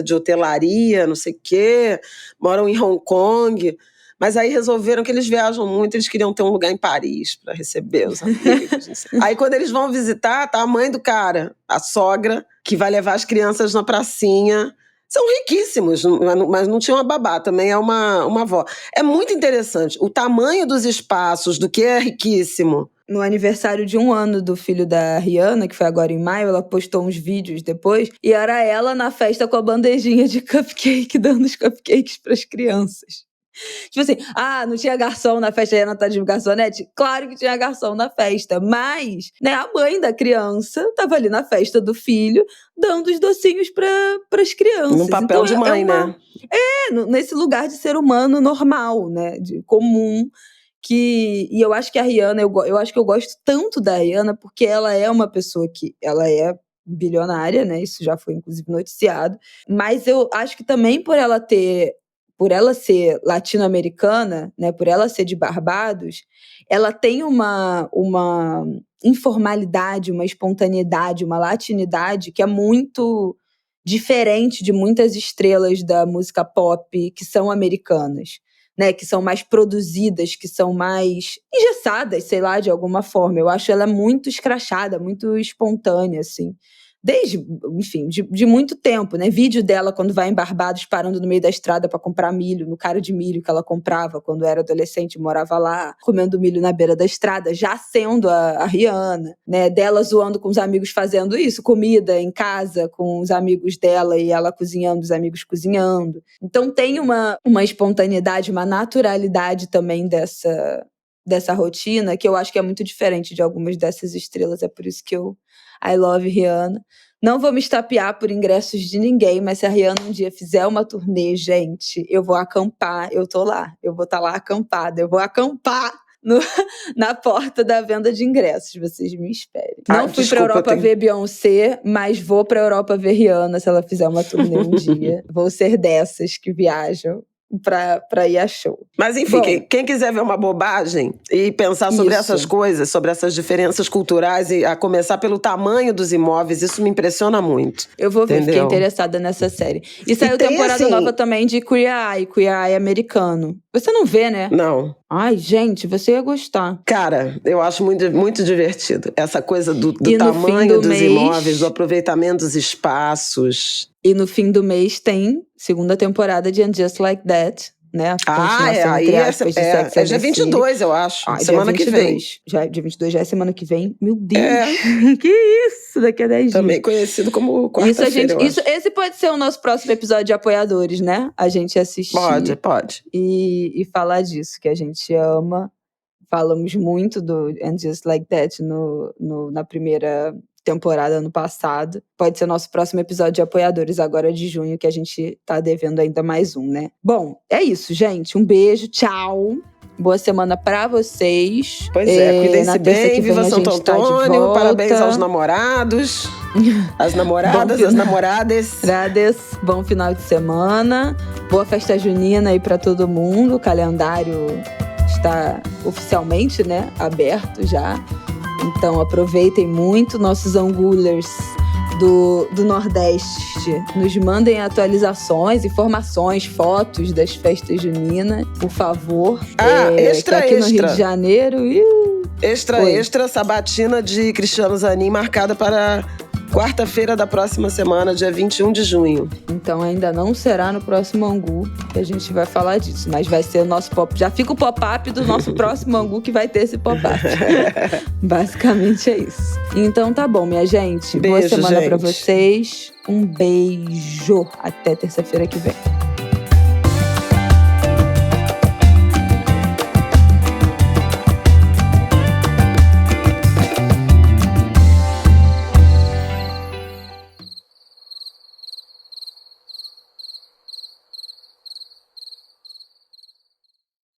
de hotelaria, não sei o quê, moram em Hong Kong. Mas aí resolveram que eles viajam muito, eles queriam ter um lugar em Paris para receber os amigos. Não sei. Aí quando eles vão visitar, tá a mãe do cara, a sogra, que vai levar as crianças na pracinha. São riquíssimos, mas não tinha uma babá, também é uma avó. É muito interessante o tamanho dos espaços, do que é riquíssimo. no aniversário de 1 ano do filho da Rihanna, que foi agora em maio, ela postou uns vídeos depois, e era ela na festa com a bandejinha de cupcake, dando os cupcakes pras crianças. Tipo assim, não tinha garçom na festa, a Rihanna tá de garçonete? Claro que tinha garçom na festa, mas, né, a mãe da criança tava ali na festa do filho, dando os docinhos pras crianças. Num papel de mãe, né? Nesse lugar de ser humano normal, né, de comum. E eu acho que a Rihanna, eu acho que eu gosto tanto da Rihanna porque ela é uma pessoa que, ela é bilionária, né, isso já foi inclusive noticiado, mas eu acho que também por ela ser latino-americana, né, por ela ser de Barbados, ela tem uma informalidade, uma espontaneidade, uma latinidade que é muito diferente de muitas estrelas da música pop que são americanas, né, que são mais produzidas, que são mais engessadas, sei lá, de alguma forma. Eu acho ela muito escrachada, muito espontânea, assim. Desde, enfim, de muito tempo, né? Vídeo dela quando vai em Barbados parando no meio da estrada para comprar milho, no cara de milho que ela comprava quando era adolescente, morava lá, comendo milho na beira da estrada, já sendo a Rihanna, né? Dela zoando com os amigos fazendo isso, comida em casa com os amigos dela e ela cozinhando, os amigos cozinhando. Então tem uma espontaneidade, uma naturalidade também dessa rotina que eu acho que é muito diferente de algumas dessas estrelas. É por isso que I love Rihanna. Não vou me estapear por ingressos de ninguém, mas se a Rihanna um dia fizer uma turnê, gente, eu vou acampar, eu tô lá. Eu vou estar lá acampada, eu vou acampar na porta da venda de ingressos, vocês me esperem. Não fui pra Europa ver Beyoncé, mas vou pra Europa ver Rihanna se ela fizer uma turnê um dia. Vou ser dessas que viajam pra ir a show. Mas enfim, quem quiser ver uma bobagem e pensar sobre essas coisas, sobre essas diferenças culturais, e a começar pelo tamanho dos imóveis, isso me impressiona muito. Eu vou ver, fiquei interessada nessa série. E saiu temporada nova também de Queer Eye americano. Você não vê, né? Não. Ai, gente, você ia gostar. Cara, eu acho muito, muito divertido. Essa coisa do tamanho dos imóveis, do aproveitamento dos espaços. E no fim do mês tem segunda temporada de And Just Like That, né? Aí é dia 22, eu acho. Semana que vem. Dia 22 já é semana que vem. Meu Deus! Que isso? Daqui a 10 dias. Também conhecido como quarta-feira, esse pode ser o nosso próximo episódio de apoiadores, né? A gente assistir. Pode. E falar disso, que a gente ama. Falamos muito do And Just Like That na primeira temporada ano passado. Pode ser o nosso próximo episódio de apoiadores agora de junho, que a gente tá devendo ainda mais um, né? Bom, é isso, gente. Um beijo, tchau. Boa semana pra vocês. Pois cuidem-se bem, viva Santo Antônio, parabéns aos namorados, as namoradas, as namoradas. Bom final de semana, boa festa junina aí pra todo mundo, o calendário está oficialmente, né, aberto já. Então aproveitem muito. Nossos angulers do Nordeste nos mandem atualizações, informações, fotos das festas juninas, por favor. Extra. No Rio de Janeiro. Extra, sabatina de Cristiano Zanin marcada para quarta-feira da próxima semana, dia 21 de junho. Então ainda não será no próximo Angu que a gente vai falar disso, mas vai ser o nosso pop. Já fica o pop-up do nosso próximo Angu que vai ter esse pop-up. Basicamente é isso. Então tá bom, minha gente. Beijo, boa semana gente. pra vocês. Um beijo. Até terça-feira que vem.